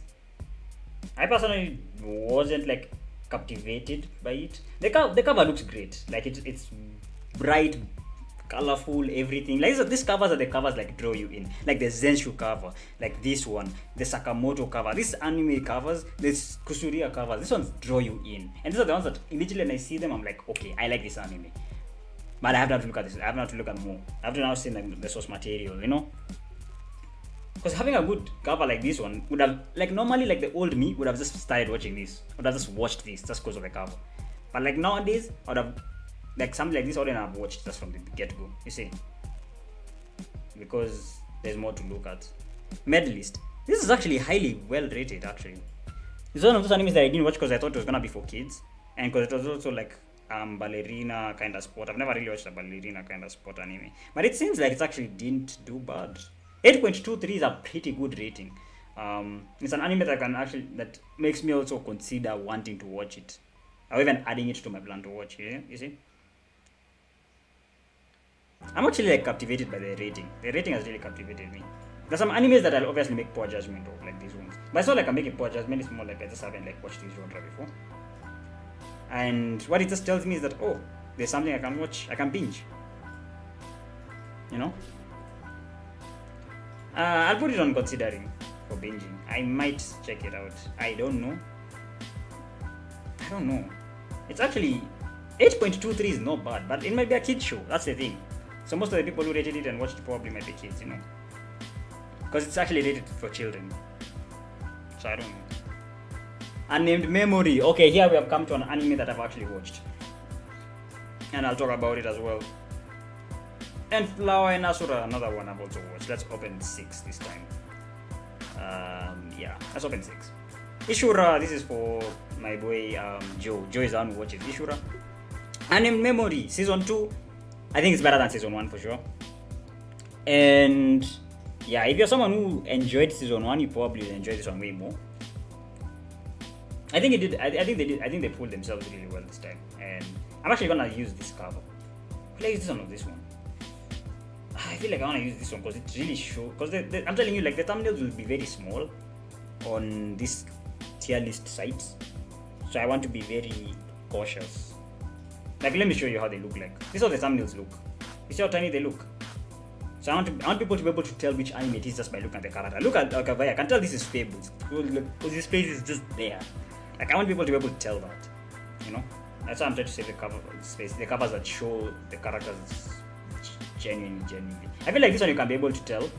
I personally wasn't like captivated by it. The cover looks great. Like it's bright, colorful, everything. Like these covers are the covers like draw you in. Like the Zenshu cover, like this one, the Sakamoto cover, this anime covers, this Kusuria covers, this ones draw you in. And these are the ones that immediately when I see them, I'm like, okay, I like this anime. But I have to look at this. I have to look at more. I have to now see like the source material, you know? Because having a good cover like this one would have, like normally like the old me would have just started watching this. Would have just watched this just because of the cover. But like nowadays, I would have, like something like this I wouldn't have watched just from the get-go, you see? Because there's more to look at. Medalist. This is actually highly well rated actually. It's one of those animes that I didn't watch because I thought it was gonna be for kids. And because it was also like ballerina kind of sport. I've never really watched a ballerina kind of sport anime. But it seems like it actually didn't do bad. 8.23 is a pretty good rating. It's an anime that makes me also consider wanting to watch it. Or even adding it to my plan to watch, yeah? You see? I'm actually like captivated by the rating. The rating has really captivated me. There's some animes that I'll obviously make poor judgment of, like these ones. But it's not like I'm making poor judgment, it's more like I just haven't like watched this genre before. And what it just tells me is that, oh, there's something I can watch, I can binge. You know? I'll put it on considering for binging. I might check it out. I don't know. It's actually 8.23 is not bad, but it might be a kid's show. That's the thing. So most of the people who rated it and watched it probably might be kids, you know. Because it's actually rated for children. So I don't know. Unnamed Memory. Okay, here we have come to an anime that I've actually watched. And I'll talk about it as well. And Flower and Asura, another one I've also watched. Let's open 6 this time. Yeah, let's open 6. Ishura, this is for my boy Joe. Joe is the one who watches Ishura. And in memory, season 2, I think it's better than season 1 for sure. And yeah, if you're someone who enjoyed season 1, you probably will enjoy this one way more. I think it did. I think they did. I think they pulled themselves really well this time. And I'm actually gonna use this cover. I feel like this one or this one. I feel like I wanna use this one because it really shows. Because I'm telling you, like the thumbnails will be very small on this tier list sites, so I want to be very cautious. Like, let me show you how they look like. This is how the thumbnails look. You see how tiny they look? So I want people to be able to tell which anime it is just by looking at the character. Look at Kavaya. I can tell this is Fables because his face is just there. Like, I want people to be able to tell that. You know? That's why I'm trying to save the cover space. The covers that show the characters genuinely. I feel like this one you can be able to tell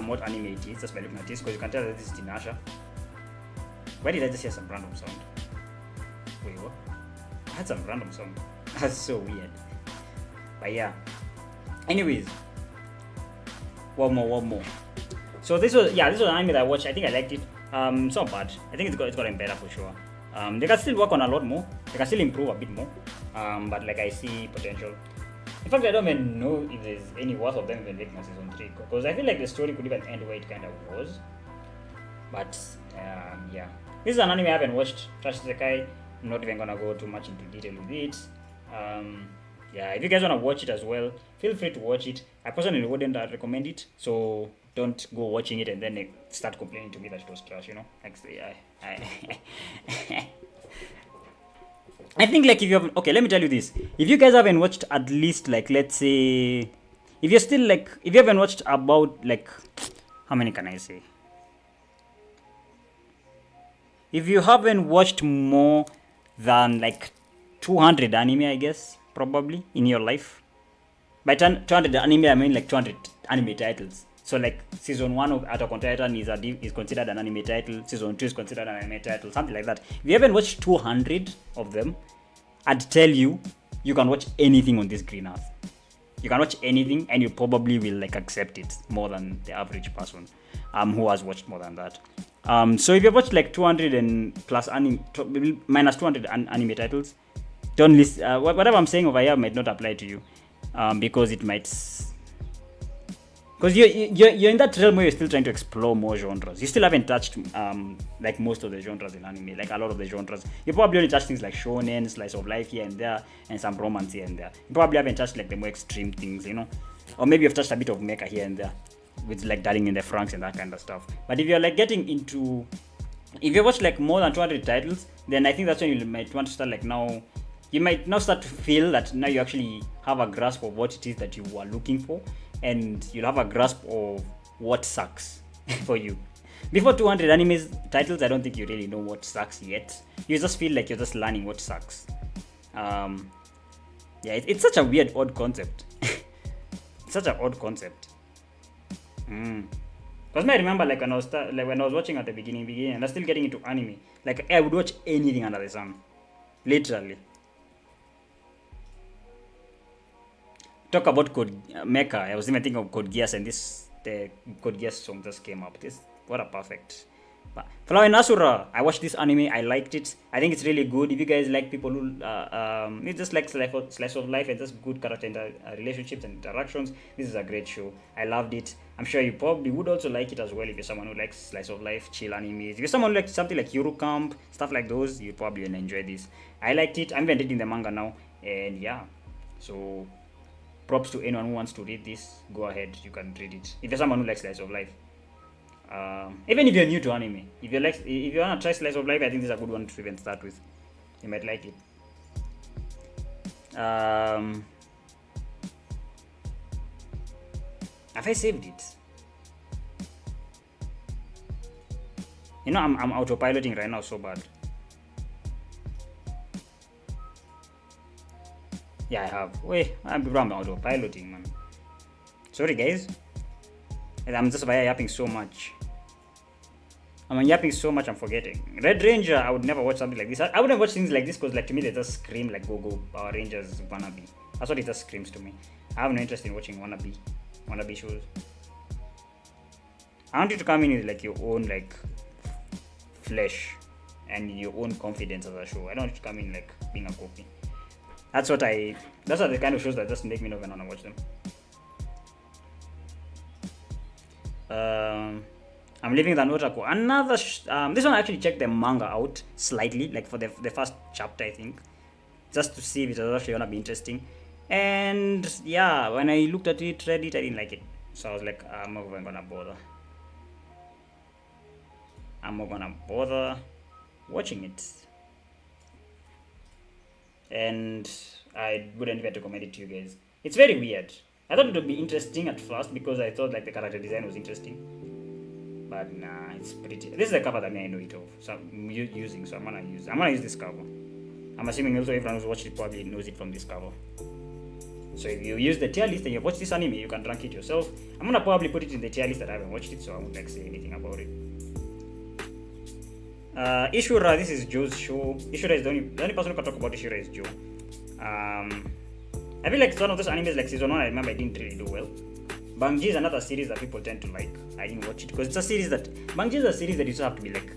what anime it is just by looking at this, because you can tell that this is Dinasha. Why did I just hear some random sound? Wait, what? I had some random sound. That's so weird. But yeah. Anyways. One more. So this was an anime that I watched. I think I liked it. It's not bad. I think it's gotten better for sure. They can still work on a lot more. They can still improve a bit more. But like, I see potential. In fact, I don't even know if there's any worth of them even making a season 3, because I feel like the story could even end where it kind of was. But yeah, this is an anime I haven't watched. Trash Isekai. I'm not even gonna go too much into detail with it. Yeah, if you guys wanna watch it as well, feel free to watch it. I personally wouldn't recommend it, so don't go watching it and then start complaining to me that it was trash. You know, actually, I think, like, if you have, okay, let me tell you this. If you guys haven't watched at least, like, let's say, if you haven't watched about, like, how many can I say? If you haven't watched more than, like, 200 anime, I guess, probably, in your life. By 200 anime, I mean, like, 200 anime titles. So, like, season 1 of Attack on Titan is considered an anime title. Season 2 is considered an anime title. Something like that. If you haven't watched 200 of them, I'd tell you, you can watch anything on this green earth. You can watch anything, and you probably will, like, accept it more than the average person who has watched more than that. So if you've watched, like, 200 and plus minus 200 anime titles, don't listen. Whatever I'm saying over here might not apply to you, because it might. Because you're in that realm where you're still trying to explore more genres. You still haven't touched like most of the genres in anime, like a lot of the genres. You probably only touched things like shonen, slice of life here and there, and some romance here and there. You probably haven't touched, like, the more extreme things, you know, or maybe you've touched a bit of mecha here and there, with, like, Darling in the Franxx and that kind of stuff. But if you're, like, getting into, if you watch, like, more than 200 titles, then I think that's when you might want to start, like, now. You might now start to feel that now you actually have a grasp of what it is that you are looking for, and you'll have a grasp of what sucks for you. Before 200 anime titles, I don't think you really know what sucks yet. You just feel like you're just learning what sucks. Yeah, it's such a weird, odd concept. Such an odd concept. Because I remember, like, when I was watching at the beginning, and I was still getting into anime. Like, I would watch anything under the sun, literally. Talk about Code Mecha. I was even thinking of Code Geass, and the Code Geass song just came up. What a perfect. But Flower in Asura, I watched this anime. I liked it. I think it's really good. If you guys like people who it's just like slice of life and just good character relationships and interactions, this is a great show. I loved it. I'm sure you probably would also like it as well if you're someone who likes slice of life, chill animes. If you're someone who likes something like Yuru Camp, stuff like those, you probably will enjoy this. I liked it. I'm even reading the manga now, and yeah, so. Props to anyone who wants to read this. Go ahead, you can read it. If you're someone who likes slice of life, even if you're new to anime, if you wanna try slice of life, I think this is a good one to even start with. You might like it. Have I saved it? You know, I'm autopiloting right now so bad. Yeah, I have. Wait, I'm autopiloting, man. Sorry, guys. I'm just yapping so much. I'm yapping so much, I'm forgetting. Red Ranger, I would never watch something like this. I wouldn't watch things like this because, like, to me, they just scream like Go Power Rangers wannabe. That's what it just screams to me. I have no interest in watching wannabe shows. I want you to come in with, like, your own, like, flesh. and your own confidence as a show. I don't want it to come in like being a copy. That's what the kind of shows that just make me not even want to watch them. I'm leaving the otaku. Another this one I actually checked the manga out slightly, like for the first chapter, I think, just to see if it was actually gonna be interesting. And yeah, when I looked at it, read it, I didn't like it. So I was like, I'm not even gonna bother. I'm not gonna bother watching it. And I wouldn't even recommend it to you guys. It's very weird. I thought it would be interesting at first because I thought like the character design was interesting. But nah, it's pretty. This is the cover that I know it of. So I'm using. So I'm gonna use this cover. I'm assuming also everyone who's watched it probably knows it from this cover. So if you use the tier list and you watch this anime, you can rank it yourself. I'm gonna probably put it in the tier list that I haven't watched it, so I won't like say anything about it. Ishura, this is Joe's show. Ishura is the only person who can talk about Ishura is Joe. I feel like it's one of those animes like season 1, I remember I didn't really do well. JaminJayz is another series that people tend to like. I didn't watch it because it's a series that JaminJayz is a series that you just have to be like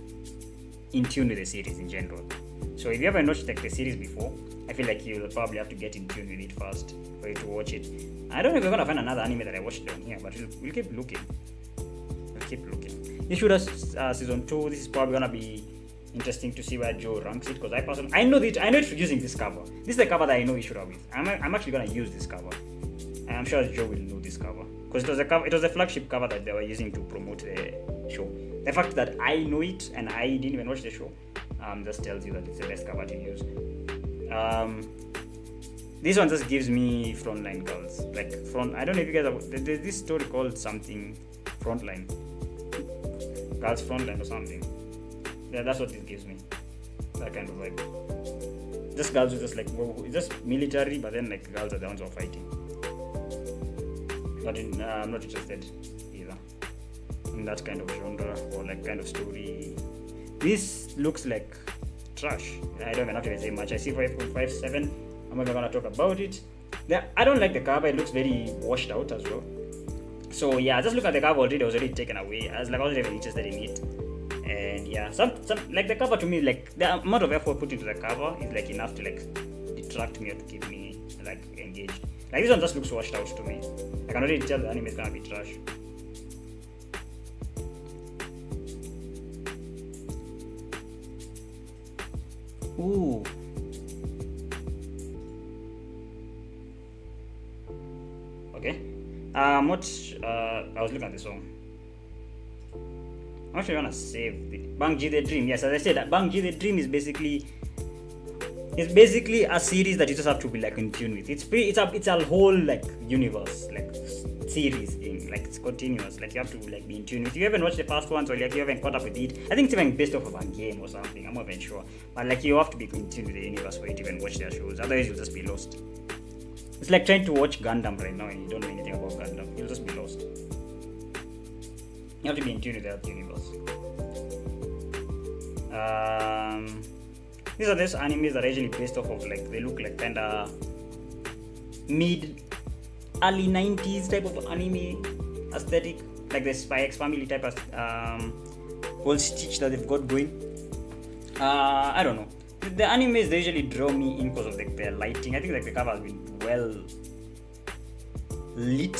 in tune with the series in general. So if you haven't watched like the series before, I feel like you'll probably have to get in tune with it first for you to watch it. I don't know if we're gonna find another anime that I watched down here, but we'll keep looking. Ishura season 2. This is probably gonna be interesting to see where Joe ranks it because I know it's using this cover. This is the cover that I know Ishura with. I'm actually gonna use this cover. And I'm sure Joe will know this cover because it was a flagship cover that they were using to promote the show. The fact that I know it and I didn't even watch the show just tells you that it's the best cover to use. This one just gives me Frontline girls. Like I don't know if you guys have there's this story called something Frontline. Girls Frontline or something. Yeah, that's what it gives me. That kind of vibe. Just girls are just like, whoa, it's just military, but then like girls are the ones who are fighting. But I'm not interested either in that kind of genre or like kind of story. This looks like trash. I don't even have to say much. I see 5.57. I'm not gonna talk about it. I don't like the cover. It looks very washed out as well. So yeah, just look at the cover already. I was already taken away. I was wasn't even interested in it. And yeah, some like the cover to me, like the amount of effort put into the cover is like enough to like detract me or to keep me like engaged. Like this one just looks washed out to me. I can already tell the anime is gonna be trash. Ooh. Okay. I was looking at the song. I'm actually gonna save the JaminJayz the Dream. Yes, as I said, JaminJayz the Dream is basically a series that you just have to be like in tune with. It's a whole like universe, like series thing, like it's continuous. Like you have to like be in tune with. You haven't watched the first ones or like you haven't caught up with it. I think it's even based off of a game or something. I'm not even sure, but like you have to be in tune with the universe for you to even watch their shows. Otherwise, you'll just be lost. It's like trying to watch Gundam right now and you don't know anything about Gundam. You'll just be lost. You have to be in tune with the universe. These are these animes that are usually based off of like they look like kinda early 90s type of anime aesthetic, like the Spy X Family type of whole stitch that they've got going. I don't know. The animes they usually draw me in because of like their lighting. I think like the cover has been well lit.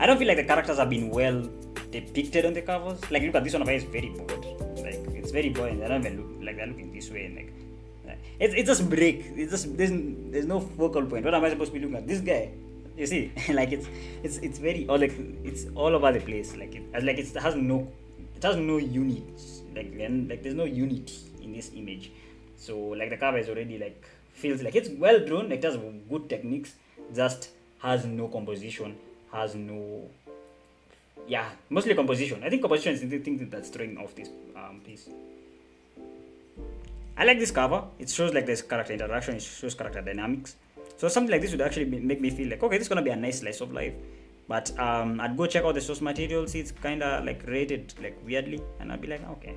I don't feel like the characters have been well depicted on the covers. Like look at this one over here, it's very bored. Like it's very boring. They don't even look like they're looking this way and like it just break. It's just there's no focal point. What am I supposed to be looking at? This guy. You see, like it's very or like it's all over the place. Like it has no unit. Like there's no unity in this image. So like the cover is already like feels like it's well drawn. Like it has good techniques. Just has no composition. Has no mostly composition. I think composition is the thing that's throwing off this piece. I like this cover. It shows like there's character interaction. It shows character dynamics. So something like this would actually make me feel like, okay, this is gonna be a nice slice of life. But I'd go check out the source material, see it's kinda like rated like weirdly, and I'd be like, okay,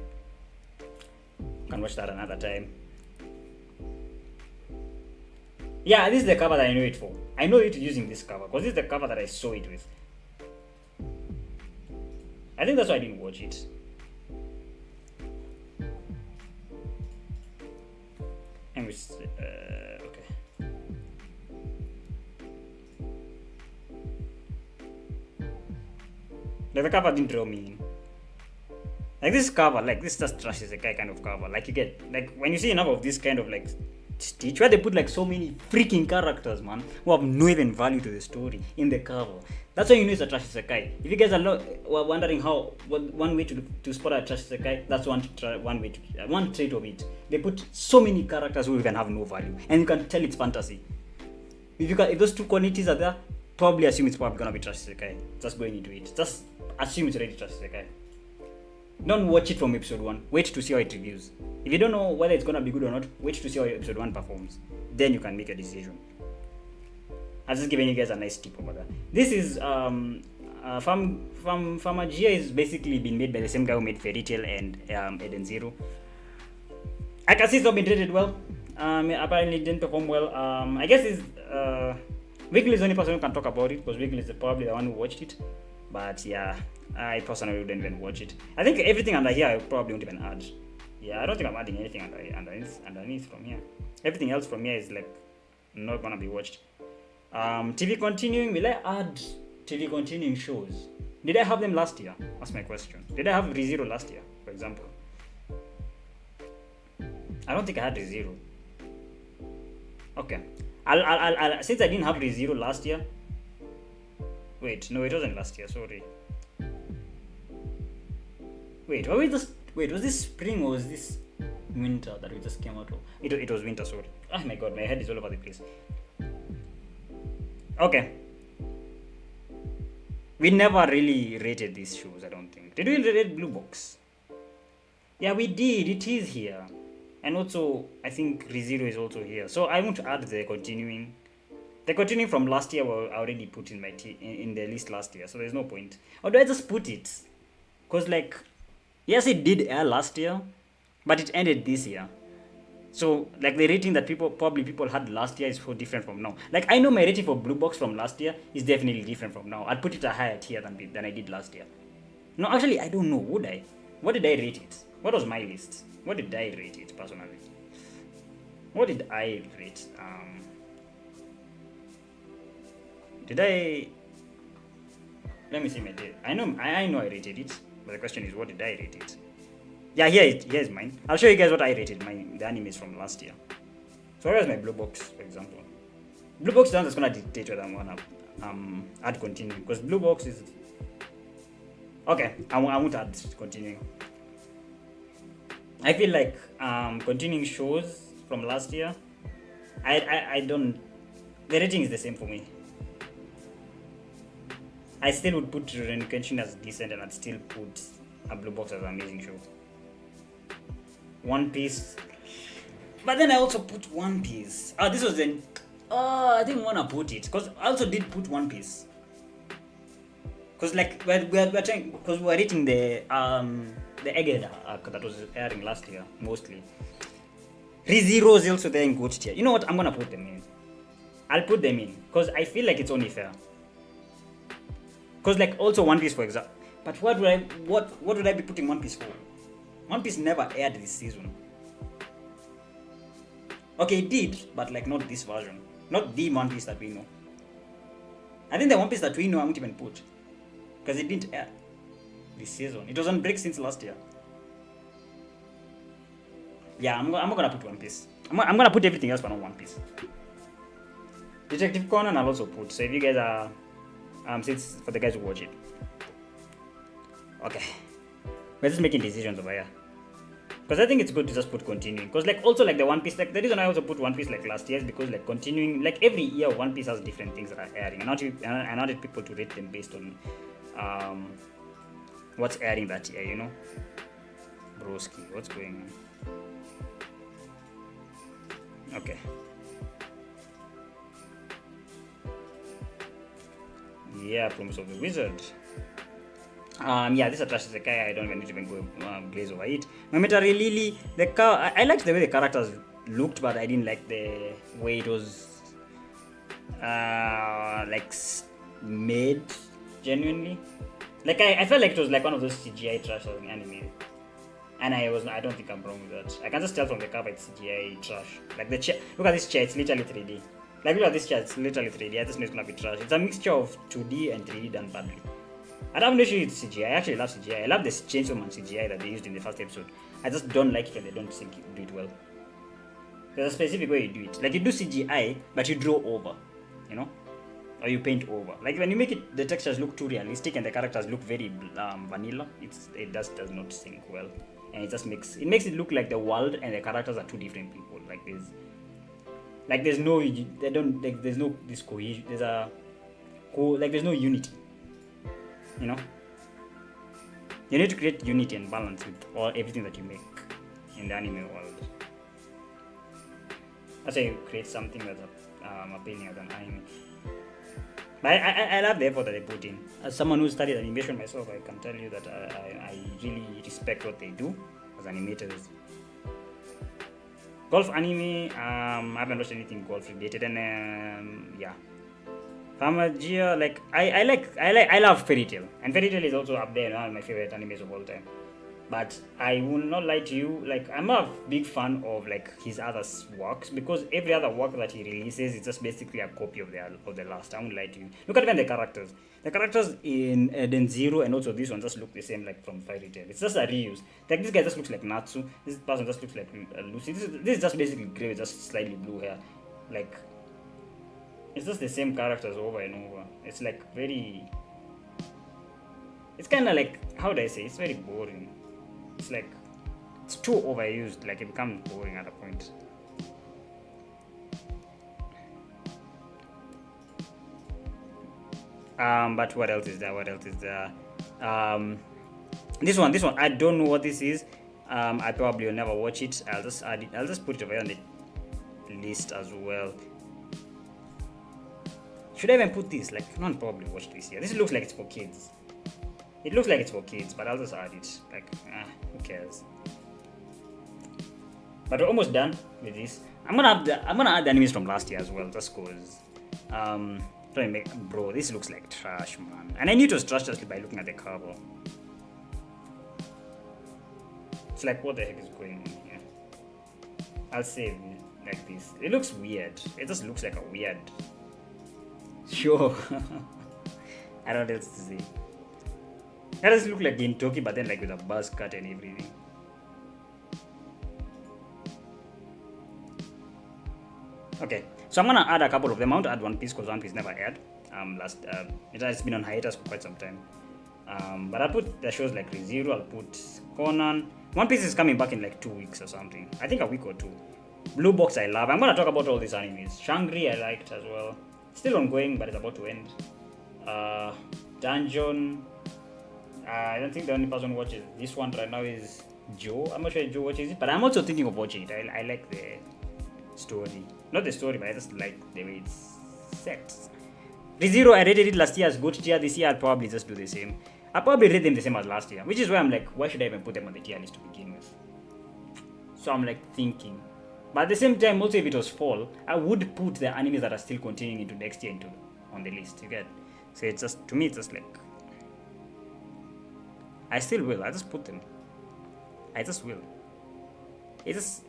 can watch that another time. Yeah, this is the cover that I know it for. I know it using this cover because this is the cover that I saw it with. I think that's why I didn't watch it. which. Okay. Like the cover didn't draw me in. Like this cover, like this just trash is a guy kind of cover. Like you get like when you see enough of this kind of like Stitch, where they put like so many freaking characters, man, who have no even value to the story in the cover. That's why you know it's a trash isekai. If you guys were wondering one way to spot a trash isekai, that's one trait of it. They put so many characters who even have no value, and you can tell it's fantasy. If those two qualities are there, probably assume it's probably gonna be trash isekai. Just going into it, just assume it's already trash isekai. Don't watch it from episode 1. Wait to see how it reviews. If you don't know whether it's gonna be good or not, wait to see how episode 1 performs. Then you can make a decision. I've just given you guys a nice tip over there. This is JaminJayz basically been made by the same guy who made Fairy Tail and Eden Zero. I can see it's not been treated well. Apparently it didn't perform well. I guess Wiggly is the only person who can talk about it because Wiggly is probably the one who watched it. But yeah, I personally wouldn't even watch it. I think everything under here I probably won't even add. Yeah, I don't think I'm adding anything underneath from here. Everything else from here is like not gonna be watched. TV continuing, will I add TV continuing shows? Did I have them last year? That's my question. Did I have ReZero last year, for example? I don't think I had ReZero. Okay. I'll since I didn't have ReZero last year. Wait, no, it wasn't last year, sorry. Wait, was this spring or was this winter that we just came out of? It was winter, sorry. Oh my god, my head is all over the place. Okay. We never really rated these shows, I don't think. Did we rate Blue Box? Yeah, we did. It is here. And also, I think ReZero is also here. So I want to add the continuing. The continuing from last year were already put in in the list last year, so there's no point. Or do I just put it? Because like, yes, it did air last year, but it ended this year. So like the rating that people had last year is so different from now. Like I know my rating for Blue Box from last year is definitely different from now. I'd put it a higher tier than I did last year. No, actually I don't know. Would I? What did I rate it? What was my list? What did I rate it personally? What did I rate? Did I? Let me see my date. I know I rated it, but the question is, what did I rate it? Yeah, here's mine. I'll show you guys what I rated the animes from last year. So here's my Blue Box, for example. Blue Box is the one that's gonna dictate whether I'm gonna add continuing, because Blue Box is okay. I won't add continuing. I feel like continuing shows from last year, I don't. The rating is the same for me. I still would put Rurouni Kenshin as decent, and I'd still put a Blue Box as an amazing show. One Piece, but then I also put One Piece. This was then. I didn't want to put it because I also did put One Piece. Because like we're trying, because we're rating the Egghead arc that was airing last year mostly. ReZero is also there in good tier. You know what? I'm gonna put them in. I'll put them in because I feel like it's only fair. Because like also One Piece, for example. But what would I be putting One Piece for? One Piece never aired this season. Okay, it did, but like not this version. Not the One Piece that we know. I think the One Piece that we know I won't even put. Because it didn't air this season. It was on break since last year. Yeah, I'm not gonna put One Piece. I'm gonna put everything else but not One Piece. Detective Conan I'll also put. So if you guys are since for the guys who watch it. Okay. We're just making decisions over here. Because I think it's good to just put continuing. Because like also like the One Piece, like the reason I also put One Piece like last year is because like continuing, like every year One Piece has different things that are airing. And I wanted people to rate them based on what's airing that year, you know? Broski, what's going on? Okay. Yeah, Promise of the Wizard. Yeah, this is a guy I don't even need to go glaze over it. Momentary Lily, I liked the way the characters looked, but I didn't like the way it was like made genuinely. Like I felt like it was like one of those CGI trash anime. And I don't think I'm wrong with that. I can just tell from the cover it's CGI trash. Like the chair, look at this chair, it's literally 3D. Like look at this chair, it's literally 3D. I just know it's gonna be trash. It's a mixture of 2D and 3D done badly. I don't actually it's CGI. I actually love CGI. I love this Chainsaw Man CGI that they used in the first episode. I just don't like it when they don't think you do it well. There's a specific way you do it. Like you do CGI, but you draw over, you know, or you paint over. Like when you make it, the textures look too realistic and the characters look very vanilla. It does not sync well, and it makes it look like the world and the characters are two different people. There's no this cohesion. There's no unity. You know, you need to create unity and balance with everything that you make in the anime world. That's how you create something that's appealing as an anime. But I love the effort that they put in. As someone who studied animation myself, I can tell you that I really respect what they do as animators. Golf anime, I haven't watched anything golf related, and yeah. Famajia, I love Fairy Tail, and Fairy Tail is also up there, one of my favorite animes of all time. But I will not lie to you, I'm a big fan of his other works, because every other work that he releases is just basically a copy of the last. I won't lie to you. Look at even the characters. The characters in Eden Zero and also this one just look the same from Fairy Tail. It's just a reuse. This guy just looks like Natsu. This person just looks like Lucy. This is just basically grey with just slightly blue hair. It's just the same characters over and over. It's it's kind of how do I say? It's very boring. It's too overused. It becomes boring at a point. But what else is there? This one. I don't know what this is. I probably will never watch it. I'll just add it. I'll just put it over on the list as well. Should I even put this? No one probably watched this here. This looks like it's for kids. It looks like it's for kids, but I'll just add it. Who cares? But we're almost done with this. I'm gonna add the animes from last year as well, just cause. Bro, this looks like trash, man. And I knew it was trash just by looking at the cover. It's what the heck is going on here? I'll say it like this. It looks weird. It just looks like a weird. Sure. I don't know what else to say. That does look like Gintoki, but then with a buzz cut and everything. Okay, so I'm gonna add a couple of them. I want to add One Piece because One Piece never aired. It has been on hiatus for quite some time. But I'll put the shows like ReZero. I'll put Conan. One Piece is coming back in 2 weeks or something. I think a week or two. Blue Box I love. I'm gonna talk about all these animes. Shangri I liked as well. Still ongoing, but it's about to end. Dungeon. I don't think the only person who watches this one right now is Joe. I'm not sure if Joe watches it, but I'm also thinking of watching it. I like the story. Not the story, but I just like the way it's set. ReZero, I rated it last year as good tier. This year I'll probably just do the same. I'll probably rate them the same as last year, which is why I'm why should I even put them on the tier list to begin with? So I'm thinking. But at the same time, also if it was fall, I would put the animes that are still continuing into next year on the list. You get? So it's just, to me, it's just I still will. I just put them. I just will. I just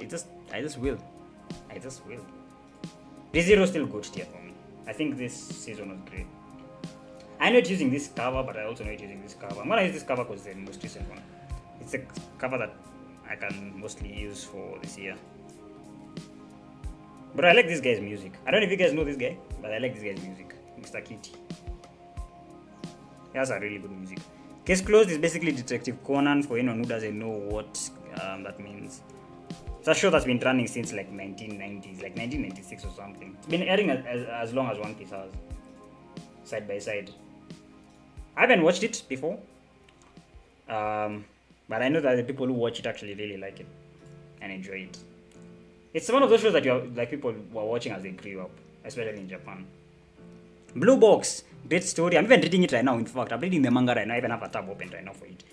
will. ReZero still good tier for me. I think this season was great. I know it's using this cover, but I also know it's using this cover. I'm gonna use this cover because it's the most recent one. It's a cover that I can mostly use for this year. But I like this guy's music. I don't know if you guys know this guy, but I like this guy's music. Mr. Kitty. He has a really good music. Case Closed is basically Detective Conan for anyone who doesn't know what that means. It's a show that's been running since 1990s, 1996 or something. It's been airing as long as One Piece has, side by side. I haven't watched it before, but I know that the people who watch it actually really like it and enjoy it. It's one of those shows that people were watching as they grew up, especially in Japan. Blue Box, great story. I'm even reading it right now. In fact, I'm reading the manga right now. I even have a tab open right now for it.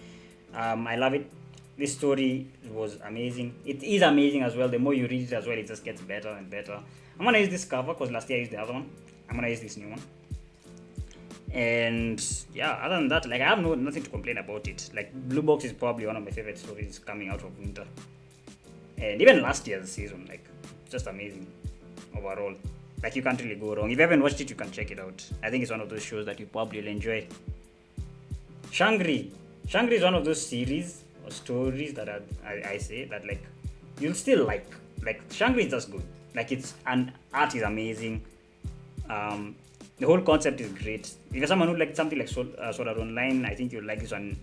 I love it. This story was amazing. It is amazing as well. The more you read it as well, it just gets better and better. I'm gonna use this cover because last year I used the other one. I'm gonna use this new one. And yeah, other than that, like I have nothing to complain about it. Like Blue Box is probably one of my favorite stories coming out of winter, and even last year's season, like just amazing overall. Like you can't really go wrong. If you haven't watched it, you can check it out. I think it's one of those shows that you probably will enjoy. Shangri is one of those series or stories that I say that like you'll still like. Like Shangri is just good. Like it's and art is amazing. The whole concept is great. If you're someone who likes something like Sword Art Online, I think you'll like this one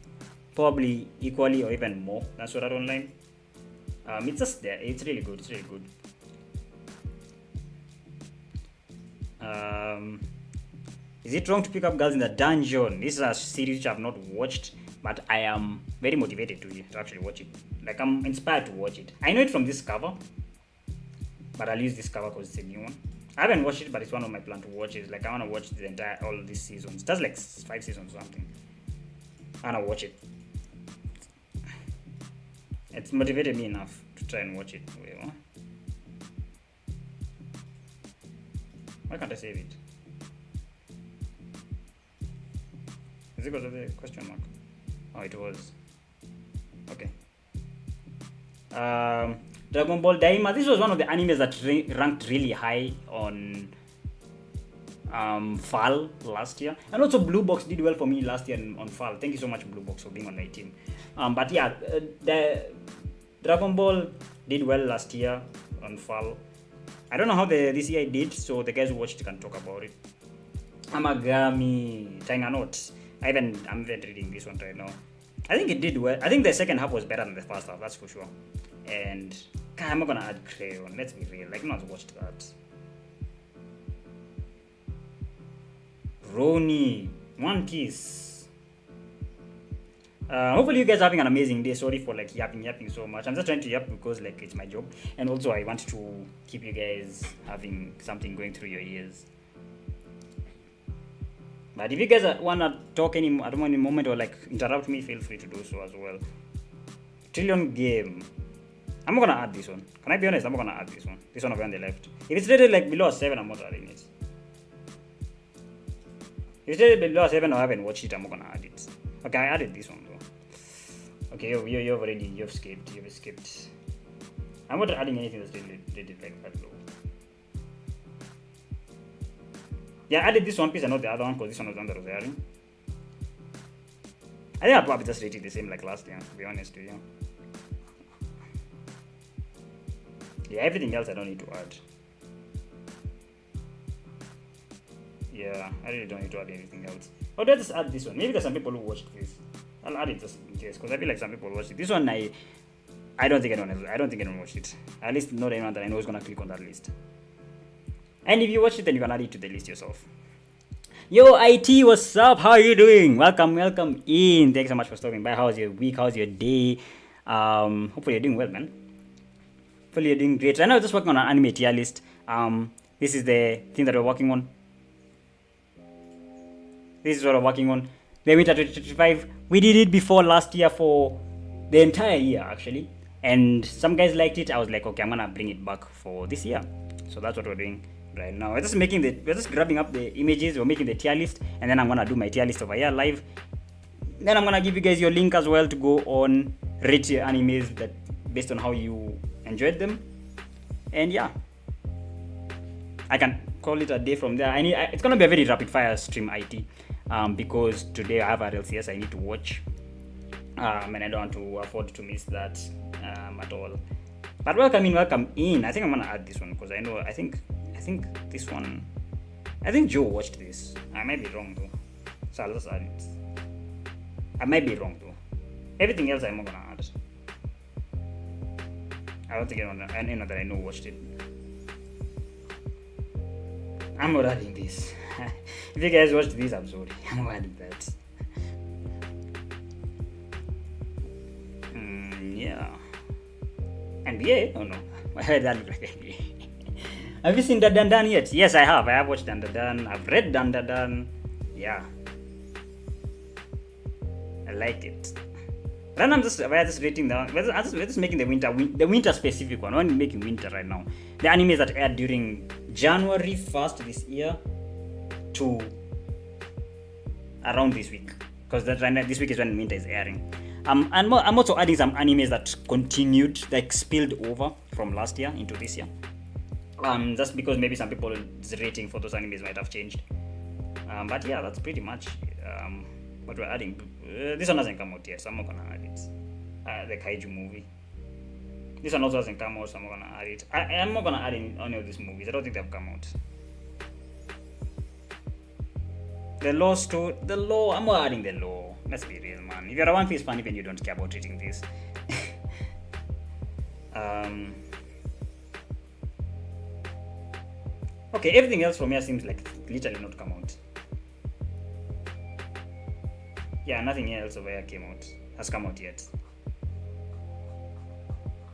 probably equally or even more than Sword Art Online. It's just there. It's really good. It's really good. Is it wrong to pick up Girls in the Dungeon? This is a series which I've not watched, but I am very motivated to actually watch it. Like I'm inspired to watch it. I know it from this cover, but I'll use this cover because it's a new one. I haven't watched it, but it's one of my plans to watch it. Like I want to watch the entire all of these seasons. That's like 5 seasons or something. I want to watch it. It's motivated me enough to try and watch it. Wait, what? Why can't I save it? Is it because of the question mark? Oh, it was. Okay. Dragon Ball Daima. This was one of the animes that ranked really high on FAL last year, and also Blue Box did well for me last year on FAL. Thank you so much, Blue Box, for being on my team. But yeah, the Dragon Ball did well last year on FAL. I don't know how this year did, so the guys who watched can talk about it. Amagami, tying a note. I'm even reading this one right now. I think it did well. I think the second half was better than the first half, that's for sure. And I'm not gonna add Crayon. Let's be real. Like, not watched that. Roni, One Kiss. Hopefully you guys are having an amazing day. Sorry for like yapping so much. I'm just trying to yap because like it's my job, and also I want to keep you guys having something going through your ears. But if you guys wanna talk at any moment or like interrupt me, feel free to do so as well. Trillion Game. I'm not gonna add this one. Can I be honest? I'm not gonna add this one. This one over on the left. If it's rated like below 7, I'm not adding it. If it's rated below 7 or I haven't watched it, I'm not gonna add it. Okay, I added this one though. Okay, you've skipped. I'm not adding anything that's rated like that low. Yeah, I added this one piece and not the other one because this one was the one that was airing. I think I'll probably just rate it the same like last year, to be honest with you. Yeah, everything else I don't need to add. Yeah, I really don't need to add anything else. Or do I just add this one? Maybe there's some people who watched this. I'll add it just in case, because I feel like some people watched it. This one I don't think anyone watched it. At least not anyone that I know is gonna click on that list. And if you watch it, then you can add it to the list yourself. Yo, IT, what's up? How are you doing? Welcome in. Thanks so much for stopping by. How's your week? How's your day? Hopefully you're doing well, man. Hopefully you're doing great. Right now I'm just working on an anime tier list. This is the thing that we're working on. This is what we're working on. The Winter 2025. We did it before last year for the entire year, actually. And some guys liked it. I was like, okay, I'm gonna bring it back for this year. So that's what we're doing right now. We're just grabbing up the images, we're making the tier list, and then I'm gonna do my tier list over here live. Then I'm gonna give you guys your link as well to go on rate your animes that based on how you enjoyed them. And yeah, I can call it a day from there. It's gonna be a very rapid fire stream, IT, because today I have RLCS I need to watch, and I don't want to afford to miss that at all. But welcome in. I think I'm gonna add this one because I think this one. I think Joe watched this. I might be wrong though, so I'll just add it. I might be wrong though. Everything else I'm not gonna add. I don't think anyone that I know watched it. I'm not adding this. If you guys watched this, I'm sorry. I'm not adding that. Yeah. NBA? Oh no. I heard that look like NBA. Have you seen Dandadan yet? Yes, I have. I have watched Dandadan. I've read Dandadan. Yeah. I like it. Then we're just rating down. We're just making the winter specific one. We're only making winter right now. The animes that aired during January 1st this year to around this week, because this week is when Winter is airing. And I'm also adding some animes that continued, like spilled over from last year into this year. Just because maybe some people's rating for those animes might have changed. But yeah, that's pretty much what we're adding. This one hasn't come out yet, so I'm not gonna add it. The kaiju movie. This one also hasn't come out, so I'm not gonna add it. I'm not gonna add any of these movies. I don't think they've come out. The law, I'm not adding the law. Let's be real, man. If you're a One Piece fan, even you don't care about reading this. Okay, everything else from here seems like literally not come out. Yeah, nothing else over here has come out yet.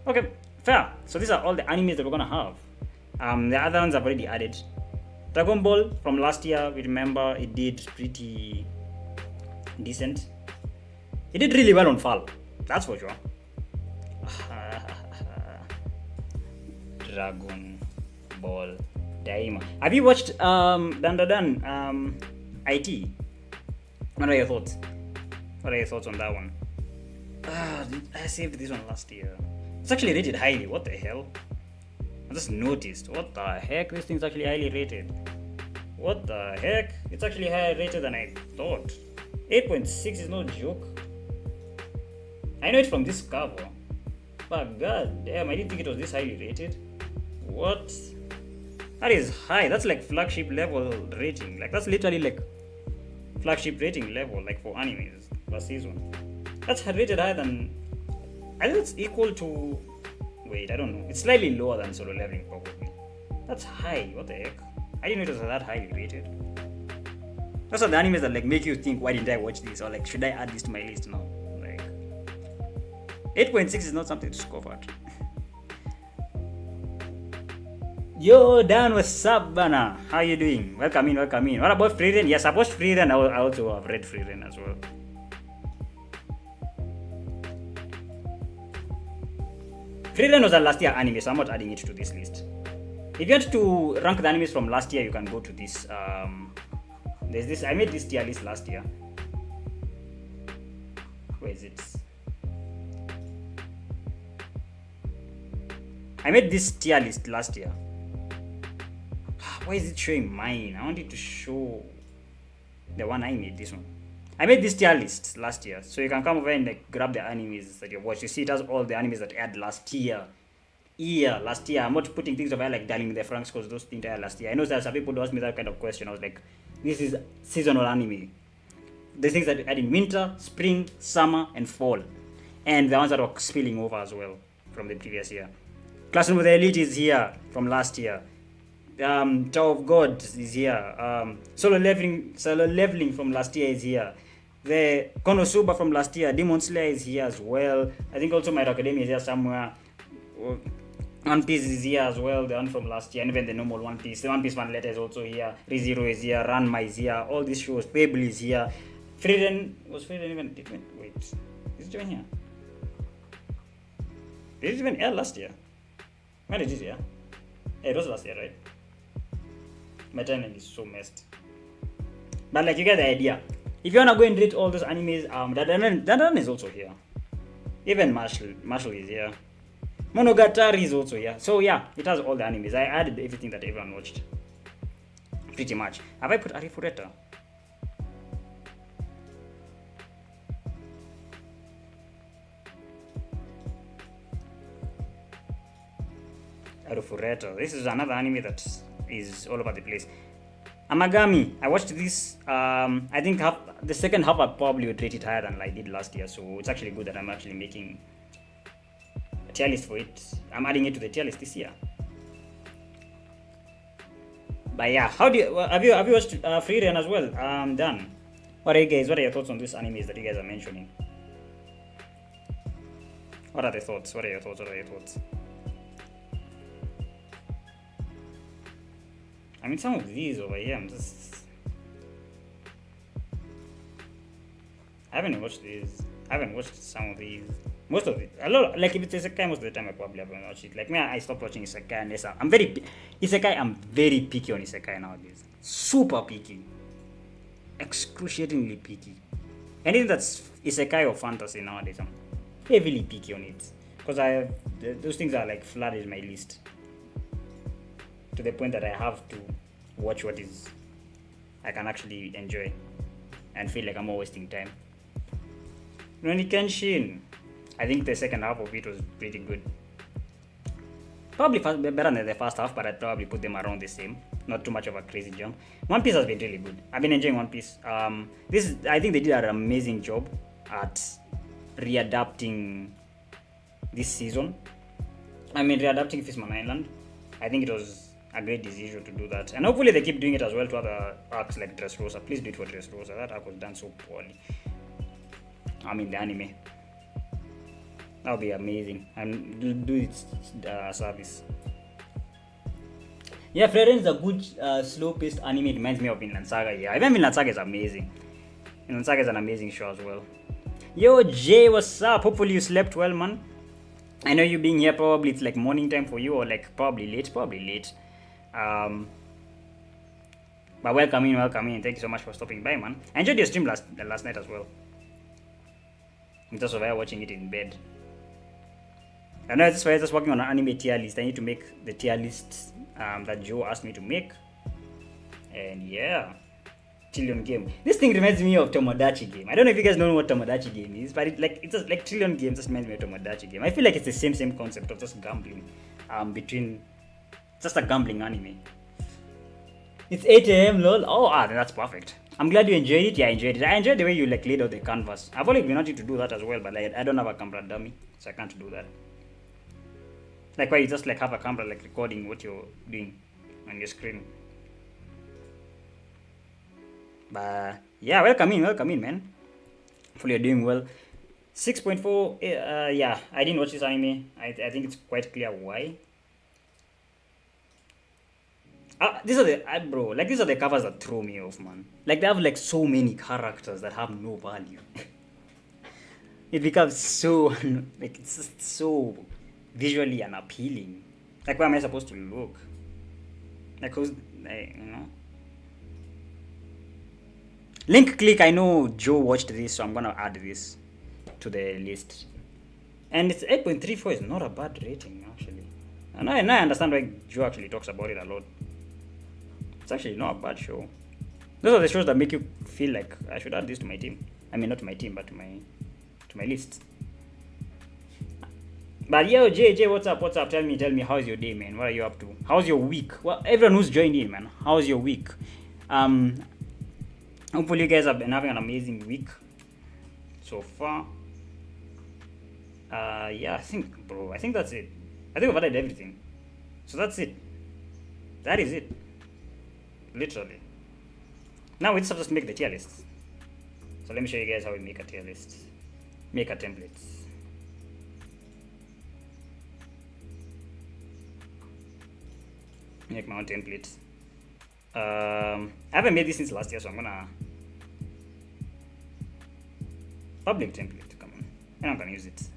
Okay, fair. So these are all the animes that we're gonna have. The other ones I've already added. Dragon Ball from last year, we remember it did pretty decent. It did really well on Fall, that's for sure. Dragon Ball Daima. Have you watched Dan IT? What are your thoughts? What are your thoughts on that one? I saved this one last year. It's actually rated highly. What the hell? I just noticed. What the heck? This thing's actually highly rated. What the heck? It's actually higher rated than I thought. 8.6 is no joke. I know it from this cover. But god damn, I didn't think it was this highly rated. What? That is high. That's like flagship level rating. Like that's literally like flagship rating level, like for animes last season. That's rated higher than, I think it's equal to, wait, I don't know. It's slightly lower than Solo Leveling probably. That's high. What the heck? I didn't know it was that highly rated. Those are the animes that like make you think, why didn't I watch this? Or like, should I add this to my list now? Like 8.6 is not something to scoff at. Yo, Dan, what's up, Bana? How you doing? Welcome in. What about Freeren? Yes, I've watched Freeren. I also have read Freeren as well. Freeren was a last year anime, so I'm not adding it to this list. If you want to rank the animes from last year, you can go to this. There's this. I made this tier list last year. Where is it? I made this tier list last year. Why is it showing mine? I want it to show the one I made, this one. I made this tier list last year, so you can come over and like grab the animes that you've watched. You see, it has all the animes that aired last year. Last year. I'm not putting things over like Darling in the Franxx because those didn't air last year. I know that some people ask me that kind of question. I was like, this is seasonal anime. The things that aired in winter, spring, summer, and fall, and the ones that were spilling over as well from the previous year. Classroom with the Elite is here from last year. Tower of God is here. Solo leveling from last year is here. The Konosuba from last year. Demon Slayer is here as well. I think also My Hero Academia is here somewhere. One Piece is here as well. The one from last year, and even the normal One Piece. The One Piece fan letter is also here. ReZero is here. Ranma is here. All these shows. Fable is here. Freeren even? Wait, is it even here? Did it even air last year? When did it air? Yeah, it was last year, right? My timeline is so messed. But like, you get the idea. If you wanna go and read all those animes, Dandan is also here. Even Marshall is here. Monogatari is also here. So yeah, it has all the animes. I added everything that everyone watched. Pretty much. Have I put Arifureta? Arifureta. This is another anime that is all over the place. Amagami. I watched this. I think the second half I probably would rate it higher than I did last year. So it's actually good that I'm actually making a tier list for it. I'm adding it to the tier list this year. But yeah, have you watched Freeren as well? Dan. What are your thoughts on these animes that you guys are mentioning? What are your thoughts? I mean, some of these over here, I haven't watched these. I haven't watched some of these. Most of it. A lot. Like if it's isekai, most of the time I probably haven't watched it. Like me, I stopped watching isekai unless I'm very picky on isekai nowadays. Super picky. excruciatingly picky. Anything that's isekai or fantasy nowadays, I'm heavily picky on it. Because those things are like flooded my list. To the point that I have to watch what is I can actually enjoy and feel like I'm not wasting time. Rurouni Kenshin, I think the second half of it was pretty good. Probably better than the first half, but I'd probably put them around the same. Not too much of a crazy jump. One Piece has been really good. I've been enjoying One Piece. I think they did an amazing job at readapting this season. Readapting Fishman Island. I think it was a great decision to do that. And hopefully they keep doing it as well to other arcs like Dressrosa. Please do it for Dressrosa. That arc was done so poorly. The anime. That would be amazing. And do its service. Yeah, Frieren is a good slow-paced anime. It reminds me of Vinland Saga. Yeah, even Vinland Saga is amazing. Vinland Saga is an amazing show as well. Yo, Jay, what's up? Hopefully you slept well, man. I know you being here, probably it's like morning time for you, or like probably late. But welcome in. Thank you so much for stopping by, man. I enjoyed your stream last night as well. In terms of watching it in bed. I know this is just working on an anime tier list. I need to make the tier list that Joe asked me to make. And yeah, Trillion Game. This thing reminds me of Tomodachi Game. I don't know if you guys know what Tomodachi Game is, but it's just like Trillion Game just reminds me of Tomodachi Game. I feel like it's the same concept of just gambling just a gambling anime. It's 8 a.m. lol. Oh, then that's perfect. I'm glad you enjoyed it. Yeah, I enjoyed it. I enjoyed the way you like laid out the canvas. I've always been wanting to do that as well, but like I don't have a camera dummy, so I can't do that. Like why you just like have a camera like recording what you're doing on your screen. But yeah, welcome in, man. Hopefully you're doing well. 6.4. Yeah, I didn't watch this anime. I think it's quite clear why. These are the covers that throw me off, man. Like they have like so many characters that have no value. It becomes so like it's just so visually unappealing. Like where am I supposed to look? Like who's Link click. I know Joe watched this, so I'm gonna add this to the list. And it's 8.34 is not a bad rating actually. And I understand why Joe actually talks about it a lot. It's actually not a bad show. Those are the shows that make you feel like I should add this to my team. I mean, not to my team, but to my list. But yo, JJ, what's up? Tell me, how's your day, man? What are you up to? How's your week? Well, everyone who's joined in, man, how's your week? Hopefully you guys have been having an amazing week so far. Yeah, I think that's it. I think I've added everything. So that's it. That is it. Literally. Now we just have to make the tier list. So let me show you guys how we make a tier list. Make a template. Make my own template. I haven't made this since last year, so I'm gonna public template. Come on, and I'm gonna use it.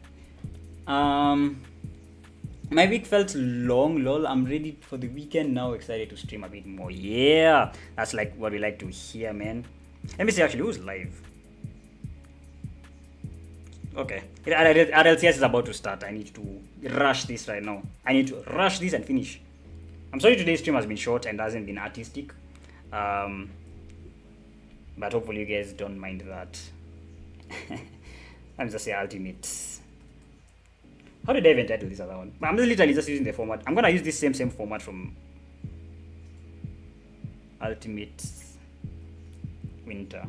My week felt long, lol. I'm ready for the weekend now. Excited to stream a bit more. Yeah, that's like what we like to hear, man. Let me see actually who's live. Okay, RLCS is about to start. I need to rush this right now. I need to rush this and finish. I'm sorry today's stream has been short and hasn't been artistic. But hopefully you guys don't mind that. I'm just say ultimate. How did I even title this other one? I'm literally just using the format. I'm gonna use this same format from Ultimate Winter.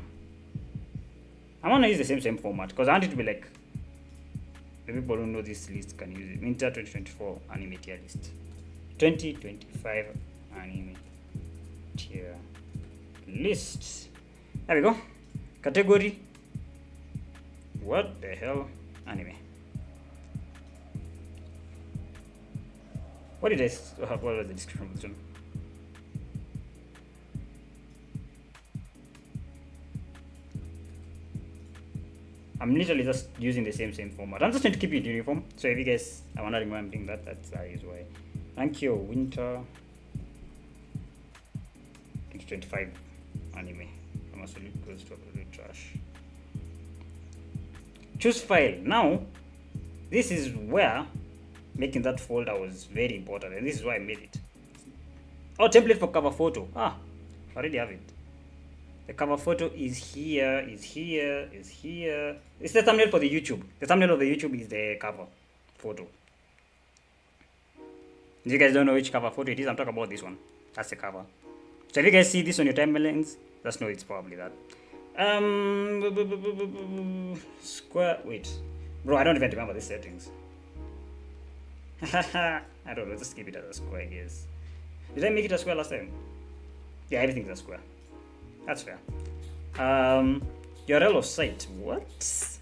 I'm gonna use the same format because I want it to be like the people who know this list can use it. Winter 2024 anime tier list. 2025 anime tier list. There we go. Category. What the hell? Anime. What was the description of this one? I'm literally just using the same format. I'm just trying to keep it uniform. So if you guys are wondering why I'm doing that, that's why. Thank you, Winter 2025 anime. absolute goes to absolute trash. Choose file. Now, this is where making that folder was very important, and this is why I made it. Oh, template for cover photo. I already have it. The cover photo is here, is here, is here. It's the thumbnail for the YouTube. The thumbnail of the YouTube is the cover photo. If you guys don't know which cover photo it is, I'm talking about this one. That's the cover. So if you guys see this on your timelines, just know it's probably that. Square. Wait, bro, I don't even remember these settings. I don't know. Just keep it as a square, I guess. Did I make it a square last time? Yeah, everything's a square. That's fair. URL of site. What?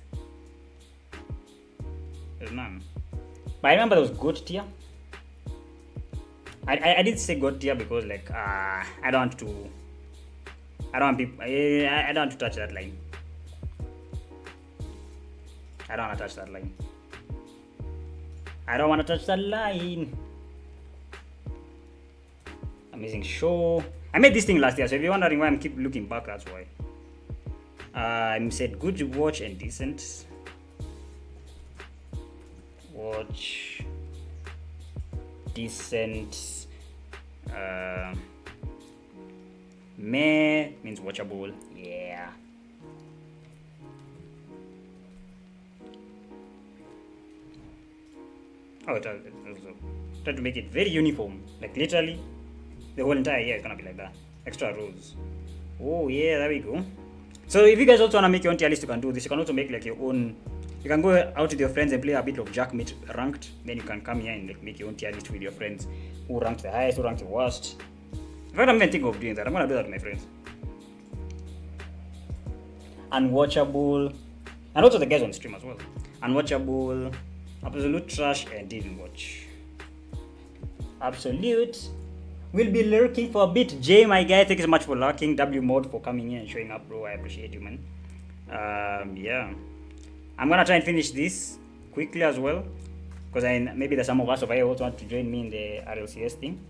There's none. But I remember there was goat tier. I did say goat tier because like I don't want to. I don't want to touch that line. I don't want to touch that line. I don't want to touch that line. Amazing show. I made this thing last year, so if you're wondering why I'm keep looking back, that's why. I said good to watch and decent. Watch. Decent. Meh means watchable. Yeah. Oh, it also try to make it very uniform. Like literally, the whole entire year is gonna be like that. Extra rows. Oh yeah, there we go. So if you guys also wanna make your own tier list, you can do this. You can also make like your own. You can go out with your friends and play a bit of Jackmate ranked. Then you can come here and like make your own tier list with your friends. Who ranked the highest? Who ranked the worst? In fact, I'm even thinking of doing that. I'm gonna do that with my friends. Unwatchable, and also the guys on stream as well. Unwatchable, absolute trash, and didn't watch. Absolute. We'll be lurking for a bit. Jay, my guy, thank you so much for lurking. W Mod for coming in and showing up, bro. I appreciate you, man. Yeah. I'm gonna try and finish this quickly as well, because maybe there's some of us over here who want to join me in the RLCS thing.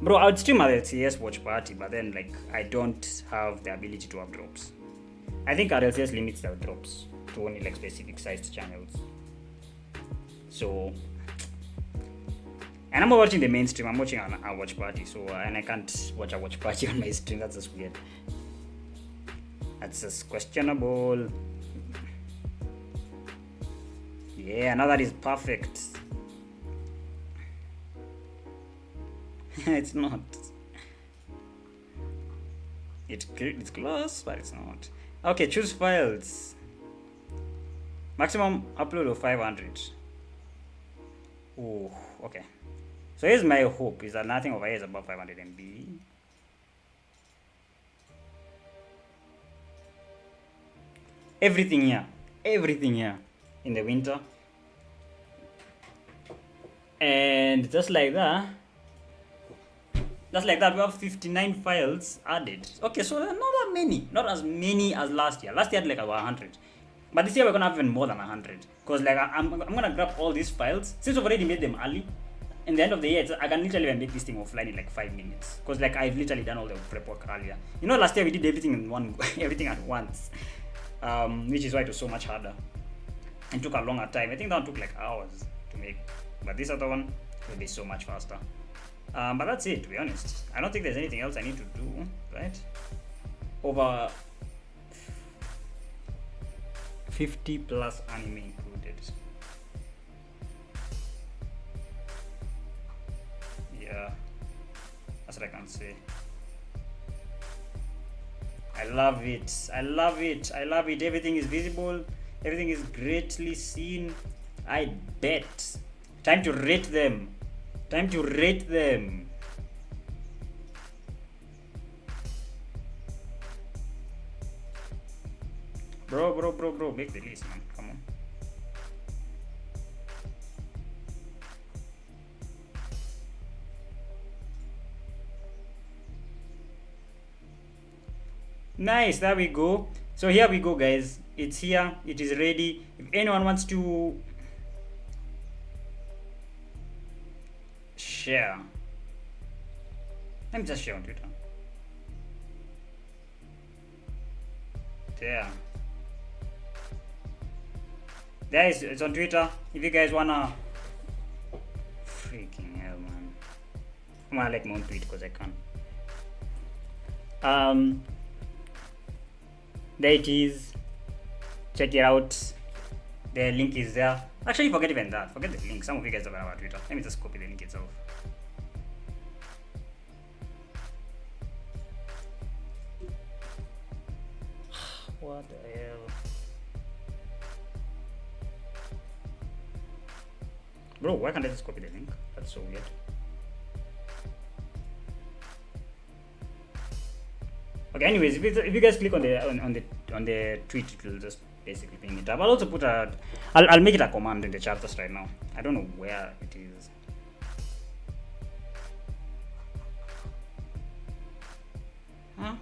Bro, I would stream RLCS watch party, but then like I don't have the ability to have drops. I think RLCS limits their drops to only like specific sized channels. So, and I'm not watching the mainstream. I'm watching a watch party. So, and I can't watch a watch party on my stream. That's just weird. That's just questionable. Yeah, now that is perfect. It's not. It's close, but it's not. Okay, choose files. Maximum upload of 500. Oh, okay. So here's my hope is that nothing over here is above 500 MB. Everything here in the winter. And just like that, we have 59 files added. Okay, so not that many, not as many as last year. Last year had like about 100, but this year we're gonna have even more than 100. Cause like I'm gonna grab all these files since we've already made them early. In the end of the year, I can literally make this thing offline in like 5 minutes. Cause like I've literally done all the prep work earlier. You know, last year we did everything in everything at once, which is why it was so much harder and took a longer time. I think that one took like hours to make, but this other one will be so much faster. But that's it, to be honest. I don't think there's anything else I need to do, right? Over 50 plus anime included. Yeah, that's what I can say. I love it. I love it. I love it. Everything is visible. Everything is greatly seen. I bet. Time to rate them. Time to rate them. Bro, make the list, man. Come on. Nice, there we go. So here we go, guys. It's here. It is ready. If anyone wants to share, let me just share on Twitter. Yeah. Guys, it's on Twitter. If you guys wanna, freaking hell, man. I'm gonna like my own tweet because I can. There it is. Check it out. The link is there. Actually, forget even that. Forget the link. Some of you guys don't know about Twitter. Let me just copy the link itself. What the hell? Bro, why can't I just copy the link? That's so weird. Okay, anyways, if you guys click on the tweet, it will just basically ping it up. I'll also put I'll make it a command in the chat just right now. I don't know where it is. Huh?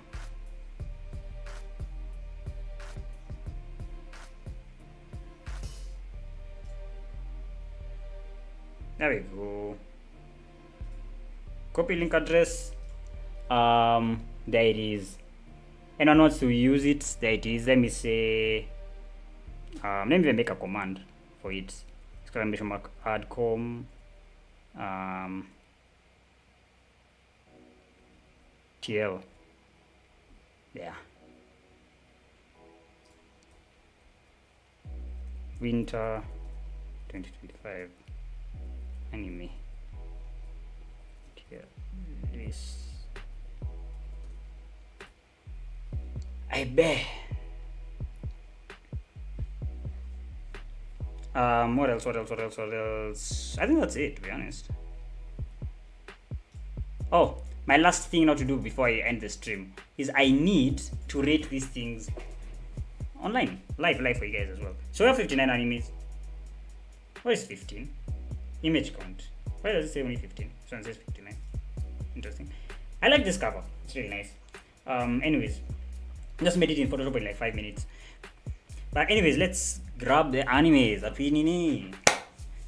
There we go. Copy link address. There it is. Anyone wants to use it? There it is. Let me say. Let me make a command for it. Exclamation mark adcom. TL. Yeah. Winter 2025. Anime. Here, this. I bet. What else? I think that's it, to be honest. Oh, my last thing now to do before I end the stream is I need to rate these things online, live for you guys as well. So we have 59 animes. What is 15? Image count. Why does it say only 15? So it says 59. Interesting. I like this cover. It's really nice. Anyways, just made it in Photoshop in like 5 minutes. But anyways, let's grab the animes.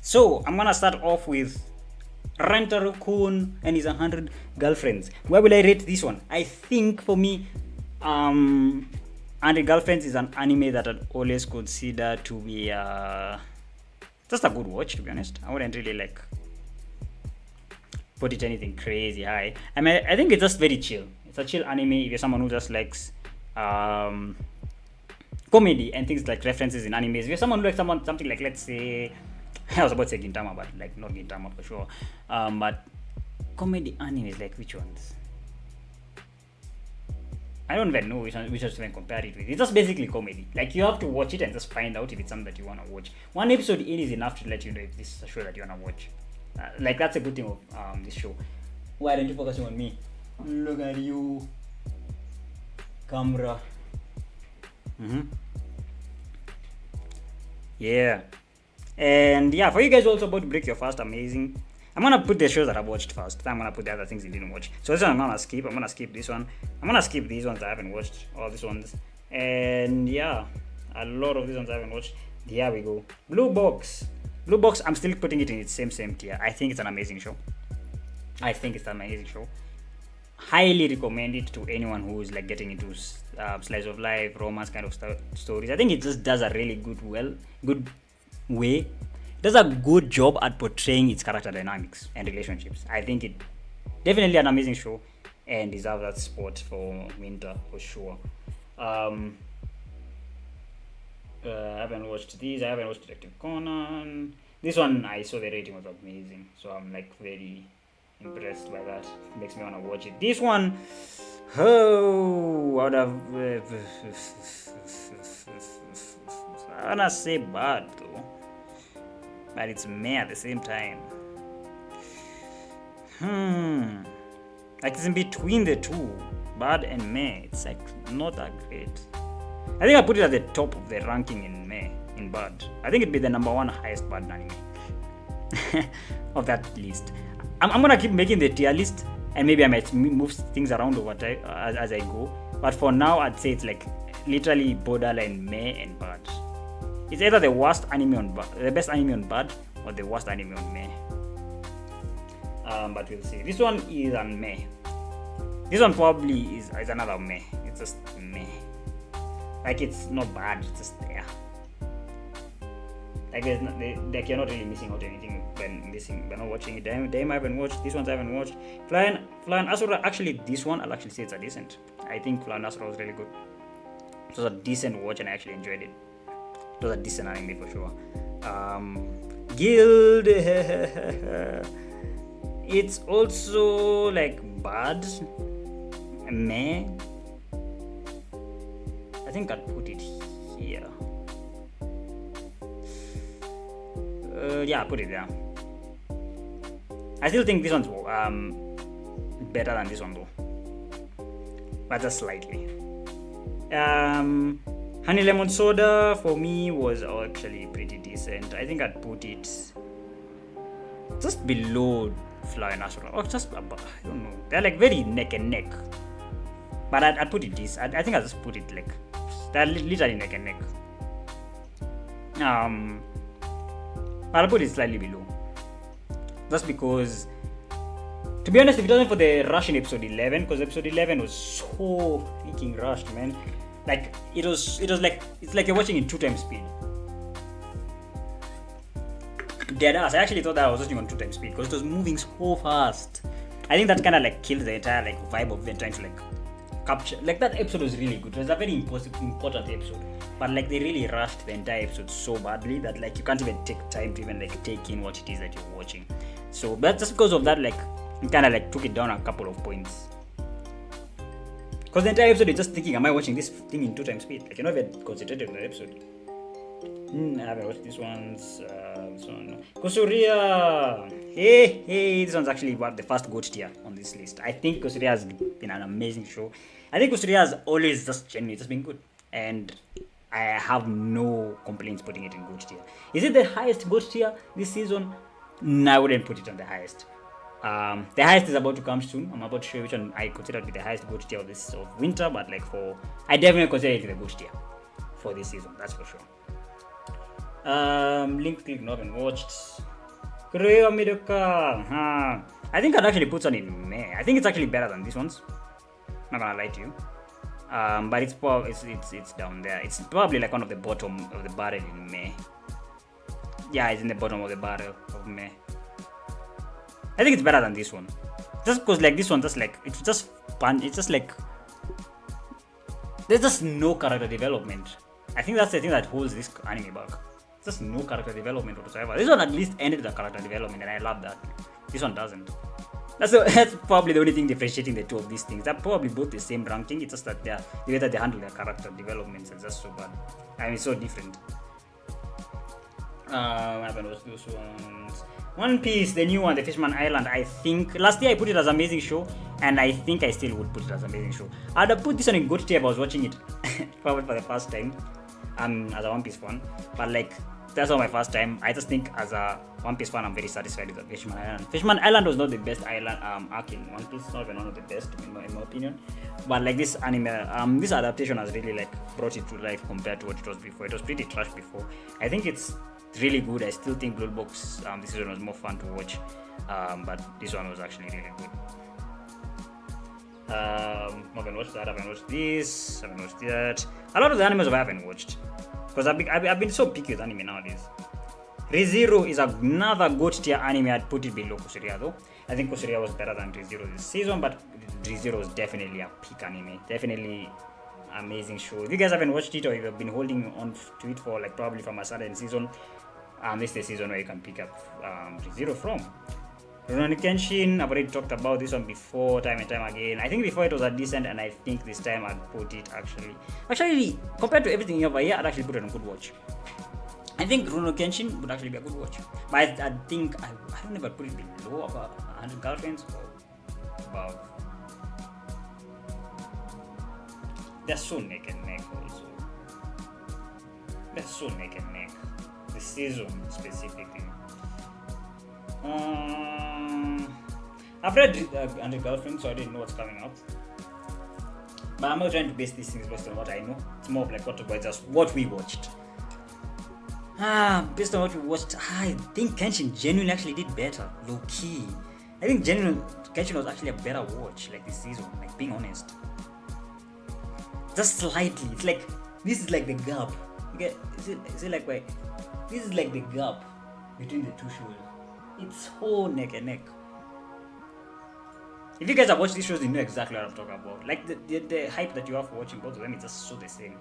So I'm gonna start off with Rentaro-kun and his 100 girlfriends. Where will I rate this one? I think for me, 100 girlfriends is an anime that I'd always consider to be just a good watch, to be honest. I wouldn't really like put it anything crazy high. I mean, I think it's just very chill. It's a chill anime if you're someone who just likes comedy and things like references in animes. If you're someone who likes something like, let's say, I was about to say Gintama, but like not Gintama for sure. But comedy animes, like which ones? I don't even know which one to even compare it with. It's just basically comedy. Like you have to watch it and just find out if it's something that you want to watch. One episode in is enough to let you know if this is a show that you want to watch. Like that's a good thing of this show. Why aren't you focusing on me? Look at you, camera. Yeah. And yeah, for you guys also about to break your fast, amazing. I'm gonna put the shows that I've watched first. Then I'm gonna put the other things you didn't watch. So this one I'm gonna skip. I'm gonna skip this one. I'm gonna skip these ones I haven't watched. All these ones. And yeah, a lot of these ones I haven't watched. Here we go. Blue Box. Blue Box, I'm still putting it in its same tier. I think it's an amazing show. Highly recommend it to anyone who is like getting into slice of life, romance kind of stories. I think it just does a really good way. It does a good job at portraying its character dynamics and relationships. I think it definitely an amazing show and deserves that spot for winter for sure. I haven't watched these. I haven't watched Detective Conan. This one I saw the rating was amazing, so I'm like very impressed by that. It makes me want to watch it. This one, I wanna say bad though, but it's meh at the same time. Like it's in between the two, bad and meh. It's like not that great. I think I put it at the top of the ranking in meh, in bad. I think it'd be the number one highest bad anime of that list. I'm gonna keep making the tier list, and maybe I might move things around over time as I go. But for now, I'd say it's like literally borderline meh and bad. It's either the worst anime on bad, the best anime on bad, or the worst anime on meh. But we'll see. This one is on meh. This one probably is another meh. It's just meh. Like it's not bad, it's just there. Like there's not, like you're not really missing out anything when not watching it. Damn, I haven't watched. These ones I haven't watched. Fly and Asura, actually this one I'll actually say it's a decent. I think Fly and Asura was really good. It was a decent watch and I actually enjoyed it. It was a decent anime for sure. Guild it's also like bad. Meh. I think I'd put it here. Yeah, put it there. I still think this one's better than this one though, but just slightly. Honey Lemon Soda for me was actually pretty decent. I think I'd put it just below Fly and Asura, or just above. I don't know. They're like very neck and neck, but I'd put it this. I think I'll just put it like they're literally neck and neck. I'll put it slightly below. Just because, to be honest, if it wasn't for the rush in episode 11, because episode 11 was so freaking rushed, man. Like it was like it's like you're watching in 2 times speed. Deadass. I actually thought that I was watching on 2 times speed because it was moving so fast. I think that kind of like killed the entire like vibe of them trying to like capture. Like that episode was really good. It was a very important episode. But like they really rushed the entire episode so badly that like you can't even take time to even like take in what it is that you're watching. So but just because of that, like it kind of like took it down a couple of points. Because the entire episode you're just thinking, am I watching this thing in 2 times speed? Like you're not even concentrated on the episode. I haven't watched this one's this one. Kusuria. Hey, this one's actually the first GOAT tier on this list. I think Kusuria has been an amazing show. I think Kusuria has always just genuinely just been good. And I have no complaints putting it in GOAT tier. Is it the highest GOAT tier this season? No, I wouldn't put it on the highest. The highest is about to come soon. I'm about to show you which one I consider to be the highest GOAT tier of winter, but like I definitely consider it the GOAT tier for this season, that's for sure. Link click not been watched. Kureo Midoka. I think I'd actually put one in May. I think it's actually better than this one's. Not gonna lie to you. But it's down there. It's probably like one of the bottom of the barrel in May. Yeah, it's in the bottom of the barrel of May. I think it's better than this one. Just because like this one just like it's just fun. It's just like there's just no character development. I think that's the thing that holds this anime back. Just no character development whatsoever. This one at least ended the character development and I love that. This one doesn't. That's probably the only thing differentiating the two of these things. They're probably both the same ranking. It's just that the way that they handle their character developments is just so bad. I mean, it's so different. I haven't watched those ones. One Piece, the new one, the Fishman Island. I think last year I put it as amazing show, and I think I still would put it as amazing show. I'd have put this one in GOAT tier if I was watching it probably for the first time. As a One Piece fan, but like that's not my first time. I just think as a One Piece fan, I'm very satisfied with the Fishman Island. Fishman Island was not the best island arc in One Piece, not even one of the best in my opinion. But like this anime, this adaptation has really like brought it to life compared to what it was before. It was pretty trash before. I think it's really good. I still think Blue Box this season was more fun to watch, but this one was actually really good. I haven't watched that. I haven't watched this. I haven't watched that. A lot of the animes I haven't watched because I've been so picky with anime nowadays. ReZero is another GOAT tier anime. I'd put it below Kusuria though. I think Kusuria was better than ReZero this season, but ReZero was definitely a peak anime. Definitely amazing show. If you guys haven't watched it or you've been holding on to it for like probably from a certain season, this is the season where you can pick up ReZero from. Rurouni Kenshin, I've already talked about this one before, time and time again. I think before it was a decent, and I think this time I'd put it actually compared to everything over here, I'd actually put it on good watch. I think Rurouni Kenshin would actually be a good watch, but I think I don't ever put it below about 100 Girlfriends or above. They're so neck and neck also. They're so neck and neck. The season specifically. I've read 100 Girlfriends, so I didn't know what's coming out. But I'm not trying to base these things based on what I know. It's more of like what we watched. Based on what we watched, I think Kenshin genuinely actually did better. Low key. I think genuinely Kenshin was actually a better watch like this season, like being honest. Just slightly. It's like This is like the gap. Okay, is it like why? This is like the gap between the two shows. It's so neck and neck. If you guys have watched these shows, you know exactly what I'm talking about. Like the hype that you have for watching both of them is just so the same.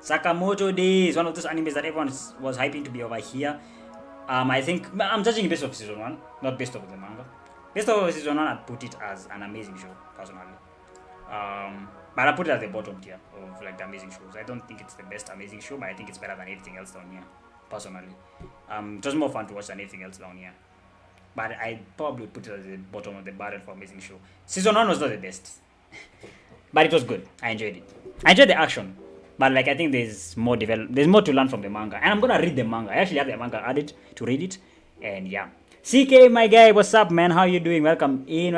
Sakamoto Days, one of those animes that everyone was hyping to be over here. I think I'm judging it based off season 1, not based off the manga. Based off season 1, I'd put it as an amazing show, personally. But I put it at the bottom tier of like the amazing shows. I don't think it's the best amazing show, but I think it's better than anything else down here, personally. It was more fun to watch than anything else down here. But I probably would put it at the bottom of the barrel for amazing show. Season 1 was not the best, but it was good. I enjoyed it. I enjoyed the action. But like I think there's more to learn from the manga. And I'm gonna read the manga. I actually have the manga added to read it. And yeah. CK, my guy, what's up, man? How you doing? Welcome in.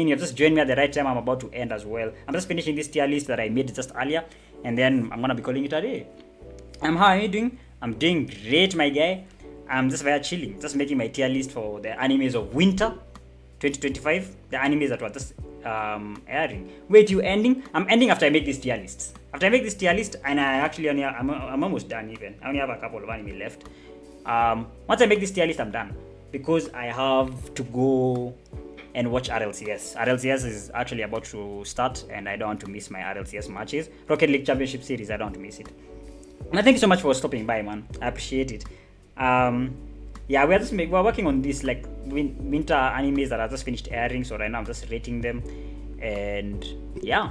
You've just joined me at the right time. I'm about to end as well. I'm just finishing this tier list that I made just earlier. And then I'm gonna be calling it a day. How are you doing? I'm doing great, my guy. I'm just very chilling. Just making my tier list for the animes of winter 2025. The animes that were just airing. Wait, you ending? I'm ending after I make this tier list. After I make this tier list, and I actually I'm almost done even. I only have a couple of anime left. Once I make this tier list, I'm done. Because I have to go and watch RLCS. RLCS is actually about to start, and I don't want to miss my RLCS matches. Rocket League Championship Series, I don't want to miss it. And thank you so much for stopping by, man. I appreciate it. Yeah, we're working on this like winter animes that are just finished airing. So right now I'm just rating them, and yeah.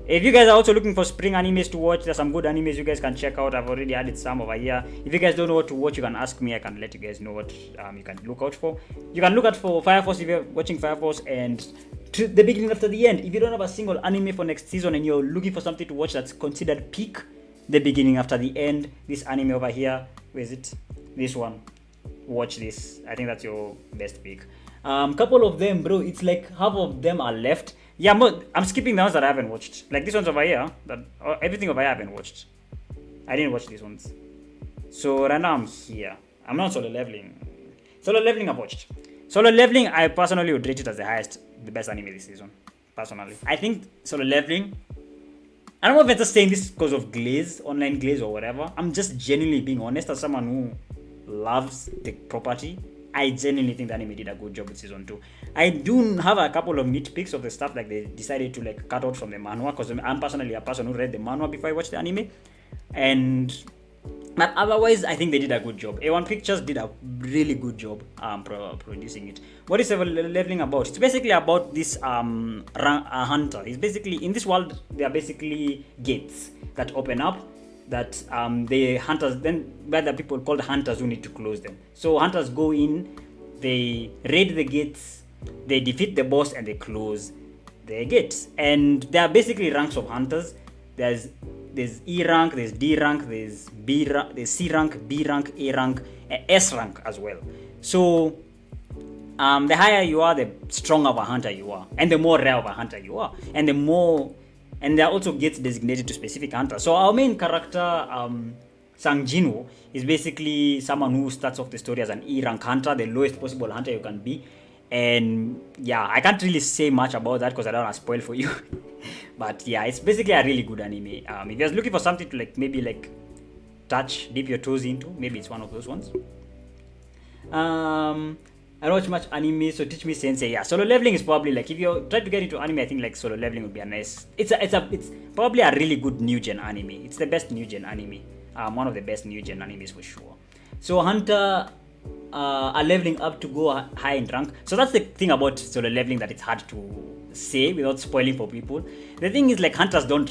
If you guys are also looking for spring animes to watch, there's some good animes you guys can check out. I've already added some over here. If you guys don't know what to watch, you can ask me. I can let you guys know what you can look out for. You can look out for Fire Force if you're watching Fire Force, and to the beginning after the end. If you don't have a single anime for next season and you're looking for something to watch that's considered peak, the beginning after the end. This anime over here, where is it? This one. Watch this. I think that's your best pick. Couple of them, bro. It's like half of them are left. Yeah, I'm skipping the ones that I haven't watched. Like this one's over here. Everything over here I haven't watched. I didn't watch these ones. So right now I'm here. I'm not Solo Leveling. Solo Leveling I've watched. Solo Leveling, I personally would rate it as the best anime this season. Personally. I think Solo Leveling, I don't know if I'm just saying this because of online glaze or whatever. I'm just genuinely being honest as someone who loves the property. I genuinely think the anime did a good job with season 2. I do have a couple of nitpicks of the stuff like they decided to like cut out from the manhwa, because I'm personally a person who read the manhwa before I watched the anime. But otherwise, I think they did a good job. A1 Pictures did a really good job producing it. What is Solo Leveling about? It's basically about this hunter. It's basically, in this world, there are basically gates that open up that the hunters, then by the people called hunters who need to close them. So hunters go in, they raid the gates, they defeat the boss, and they close the gates. And there are basically ranks of hunters. There's E rank, there's D rank, there's there's C rank, B rank, A rank, and S rank as well. So the higher you are, the stronger of a hunter you are, and the more rare of a hunter you are, and there are also gates designated to specific hunters. So our main character, Sang Jinwoo, is basically someone who starts off the story as an E rank hunter, the lowest possible hunter you can be. And yeah, I can't really say much about that because I don't want to spoil for you. But yeah, it's basically a really good anime. If you're looking for something to like maybe like dip your toes into, maybe it's one of those ones. I don't watch much anime, so teach me sensei. Yeah, Solo Leveling is probably like, if you try to get into anime, I think like Solo Leveling would be a nice. It's probably a really good new gen anime. It's the best new gen anime. One of the best new gen animes for sure. So Hunter are leveling up to go high in rank. So that's the thing about Solo Leveling, that it's hard to say without spoiling for people. The thing is, like, hunters don't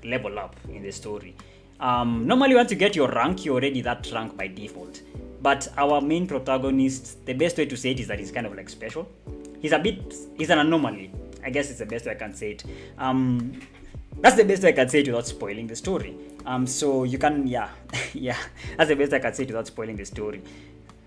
level up in the story. Normally once you get your rank, you're already that rank by default. But our main protagonist, the best way to say it is that he's kind of like special. He's an anomaly. I guess it's the best way I can say it. That's the best way I can say it without spoiling the story. So you can, yeah, that's the best I can say it without spoiling the story.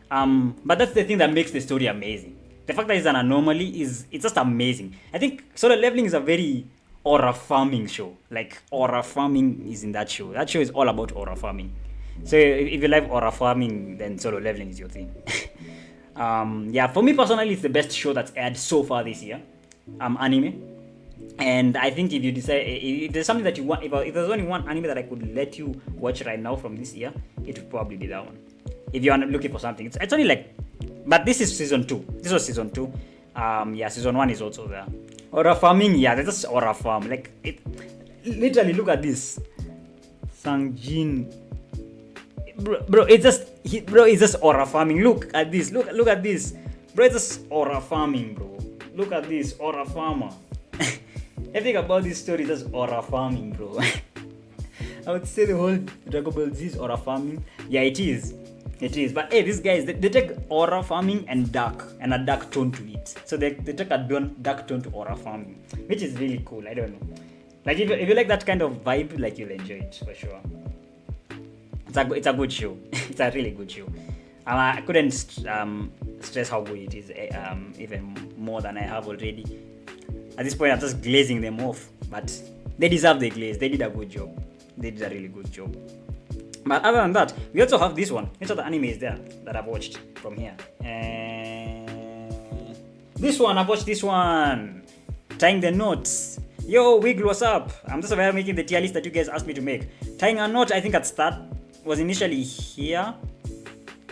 But that's the thing that makes the story amazing. The fact that it's an anomaly it's just amazing. I think Solo Leveling is a very aura farming show. Like, aura farming is in that show. That show is all about aura farming. So if you like aura farming, then Solo Leveling is your thing. Yeah, for me personally, it's the best show that's aired so far this year. Anime. And I think if you decide, if there's something that you want, if there's only one anime that I could let you watch right now from this year, it would probably be that one. If you're looking for something, it's only like, but this is season 2. This was season 2. Yeah, season 1 is also there. Aura farming, yeah, that's just aura farm. Like, it literally, look at this. Sangjin. Bro, it's just aura farming. Look at this. Look at this. Bro, it's just aura farming, bro. Look at this, aura farmer. Everything about this story is just aura farming, bro. I would say the whole Dragon Ball Z is aura farming. Yeah, it is. It is. But hey, these guys, they take aura farming and a dark tone to it. So they take a dark tone to aura farming, which is really cool. I don't know. Like, if you like that kind of vibe, like, you'll enjoy it for sure. It's a good show. It's a really good show. I couldn't stress how good it is even more than I have already. At this point, I'm just glazing them off. But they deserve the glaze. They did a good job. They did a really good job. But other than that, we also have this one. Which other anime is there that I've watched from here? This one, I've watched this one. Tying the knots. Yo, Wiggle, what's up? I'm just making the tier list that you guys asked me to make. Tying a knot, I think at start was initially here.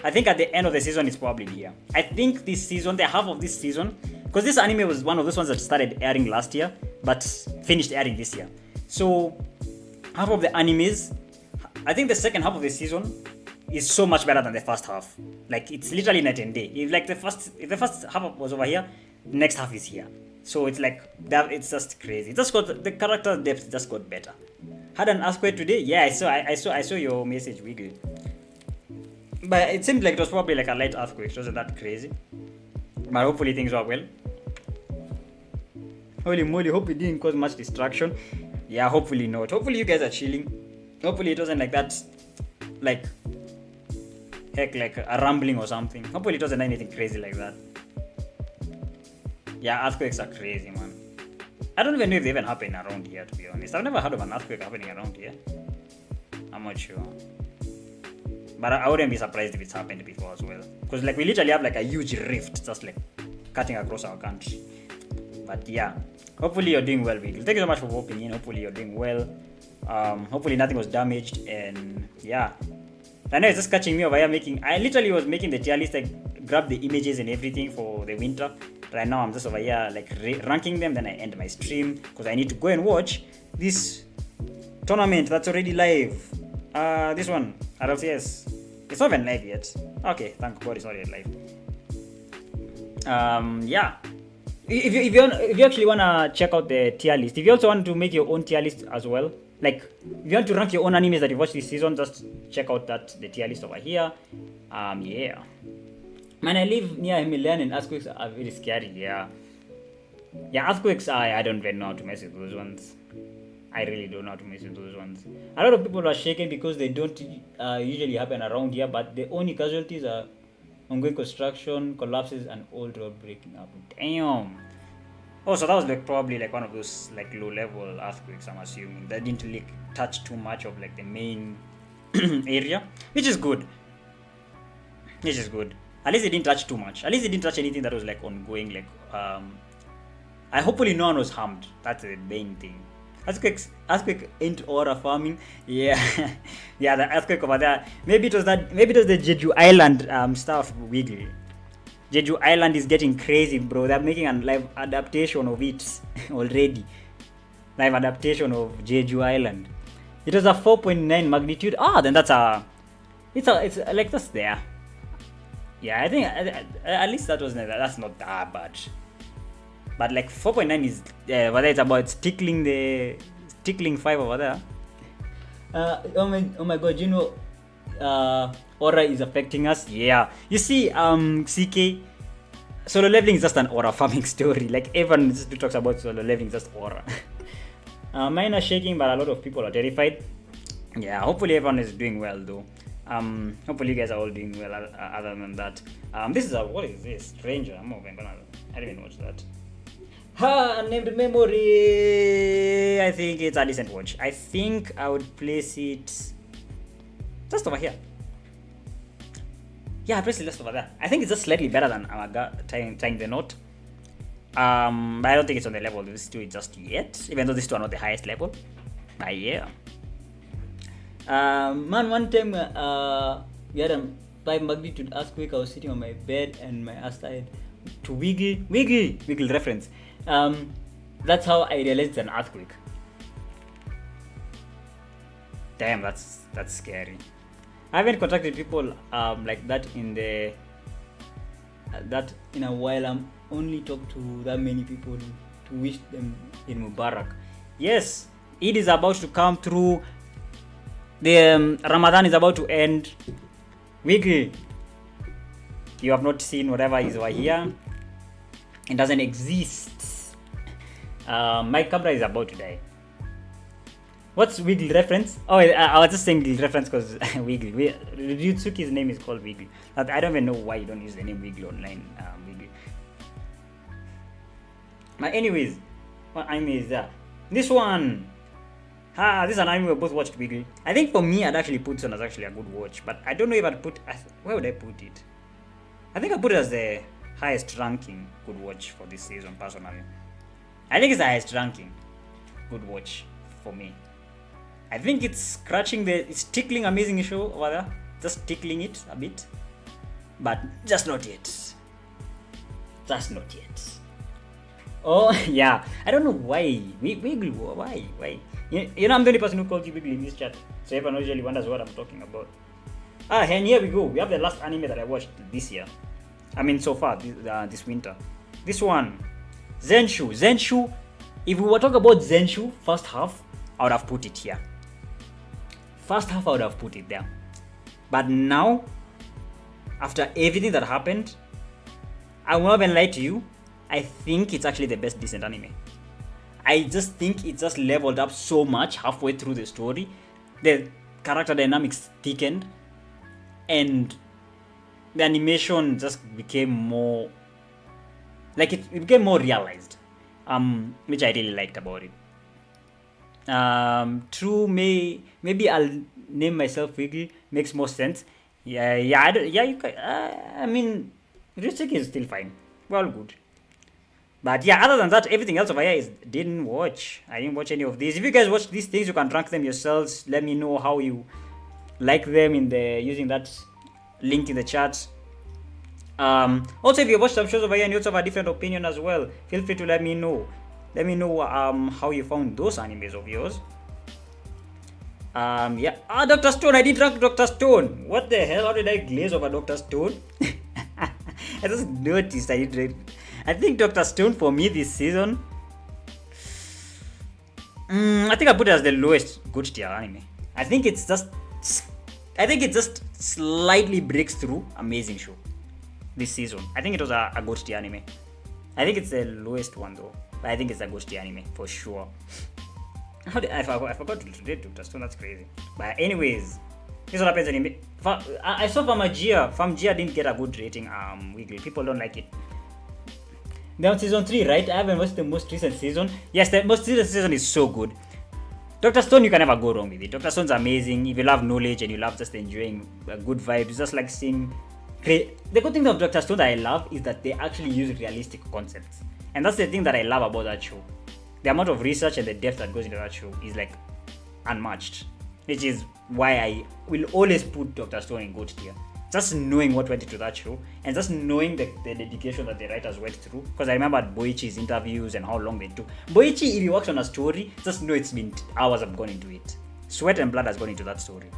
I think at the end of the season, it's probably here. I think this season, the half of this season, because this anime was one of those ones that started airing last year, but finished airing this year. So, half of the animes, I think the second half of the season is so much better than the first half. Like, it's literally night and day. If the first half was over here, the next half is here. So it's like that. It's just crazy. It just got the character depth just got better. Had an earthquake today. Yeah, I saw your message, Wiggle. But it seemed like it was probably like a light earthquake. It wasn't that crazy. But hopefully things were well. Holy moly! Hope it didn't cause much distraction. Yeah, hopefully not. Hopefully you guys are chilling. Hopefully it wasn't like that, like a rumbling or something. Hopefully it wasn't anything crazy like that. Yeah, earthquakes are crazy, man. I don't even know if they even happen around here, to be honest. I've never heard of an earthquake happening around here. I'm not sure. But I wouldn't be surprised if it's happened before as well. Because like we literally have like a huge rift just like cutting across our country. But yeah, hopefully you're doing well, Wiggle. Thank you so much for popping in. Hopefully you're doing well. Hopefully nothing was damaged, and yeah. I know it's just catching me over here I literally was making the tier list. I grabbed the images and everything for the winter. Right now I'm just over here like ranking them, then I end my stream because I need to go and watch this tournament that's already live. This one, RLCS. It's not even live yet. Okay, thank God it's not yet live. Yeah. If you actually wanna check out the tier list, if you also want to make your own tier list as well, like if you want to rank your own animes that you watched this season, just check out the tier list over here. Yeah. Man, I live near Milan and earthquakes are very scary. Yeah, earthquakes, I don't even know how to mess with those ones. I really don't know how to mess with those ones. A lot of people are shaken because they don't usually happen around here, but the only casualties are ongoing construction, collapses, and old road breaking up. Damn. Oh, so that was like probably like one of those like low level earthquakes, I'm assuming. That didn't like touch too much of like the main area, which is good. At least it didn't touch too much. At least it didn't touch anything that was like ongoing. Like I hopefully no one was harmed. That's the main thing. Earthquake ain't aura farming. Yeah, yeah, the earthquake over there. Maybe it was the Jeju Island stuff. Wiggle. Jeju Island is getting crazy, bro. They're making a live adaptation of it already. Live adaptation of Jeju Island. It was a 4.9 magnitude. Then it's like just there. Yeah, I think at least that's not that bad. But like 4.9 is whether it's about tickling 5 over there. Oh my god, you know aura is affecting us. Yeah. You see, CK, solo leveling is just an aura farming story. Like everyone just talks about solo leveling, just aura. Mine are shaking, but a lot of people are terrified. Yeah, hopefully everyone is doing well though. Hopefully you guys are all doing well. Other than that, this is what is this? Stranger. I didn't even watch that. Unnamed memory. I think it's a decent watch. I think I would place it just over here. Yeah, I place it just over there. I think it's just slightly better than tying the knot. But I don't think it's on the level of these two just yet, even though these two are not the highest level. But yeah. Man, one time we had a 5 magnitude earthquake. I was sitting on my bed and my ass started to wiggle reference. That's how I realized it's an earthquake. Damn, that's scary. I haven't contacted people like that in a while. I'm only talked to that many people to wish them in Mubarak. Yes, Eid is about to come through. The Ramadan is about to end. Wiggle. You have not seen whatever is over here. It doesn't exist. My camera is about to die. What's Wiggle reference? Oh, I was just saying Wiggle reference because Wiggle. Ryutsuki's name is called Wiggle. I don't even know why you don't use the name Wiggle online. Wiggle. But anyways, what anime is that? This one. This is an anime we both watched, Wiggle. I think for me, I'd actually put this one as actually a good watch. But I don't know if I'd put... Where would I put it? I think I put it as the highest ranking good watch for this season, personally. I think it's the highest ranking good watch for me. I think it's it's tickling Amazing Show over there. Just tickling it a bit. But just not yet. Just not yet. Oh, yeah. I don't know why. Wiggle, why? You know, I'm the only person who calls you Wiggle in this chat. So everyone usually wonders what I'm talking about. And here we go. We have the last anime that I watched this year. I mean, so far, this winter. This one. Zenshu. If we were talking about Zenshu, first half, I would have put it here. First half, I would have put it there. But now, after everything that happened, I will not even lie to you. I think it's actually the best decent anime. I just think it just leveled up so much halfway through the story. The character dynamics thickened, and the animation just became more like it became more realized, which I really liked about it. Maybe I'll name myself Wiggle. Makes more sense. I mean, Ryutsuki is still fine. We're all good. But yeah, other than that, everything else over here is didn't watch. I didn't watch any of these. If you guys watch these things, you can rank them yourselves. Let me know how you like them using that link in the chat. Also, if you watch some shows over here and you also have a different opinion as well, feel free to let me know. Let me know how you found those animes of yours. Dr. Stone. I did rank Dr. Stone. What the hell? How did I glaze over Dr. Stone? I just noticed I think Dr. Stone for me this season, I think I put it as the lowest good tier anime. I think it just slightly breaks through Amazing Show this season. I think it was a good tier anime. I think it's the lowest one though, but I think it's a good tier anime for sure. I forgot to rate Dr. Stone. That's crazy. But anyways, this is what happens in I saw Famgia didn't get a good rating. Weekly people don't like it. Now season 3, right? I haven't watched the most recent season. Yes, the most recent season is so good. Dr. Stone, you can never go wrong with it. Dr. Stone's amazing. If you love knowledge and you love just enjoying good vibes, it's just like seeing... The good thing of Dr. Stone that I love is that they actually use realistic concepts. And that's the thing that I love about that show. The amount of research and the depth that goes into that show is like unmatched. Which is why I will always put Dr. Stone in good tier. Just knowing what went into that show and just knowing the dedication that the writers went through. Because I remember Boichi's interviews and how long they took. Boichi, if he works on a story, just know it's been hours have gone into it. Sweat and blood has gone into that story.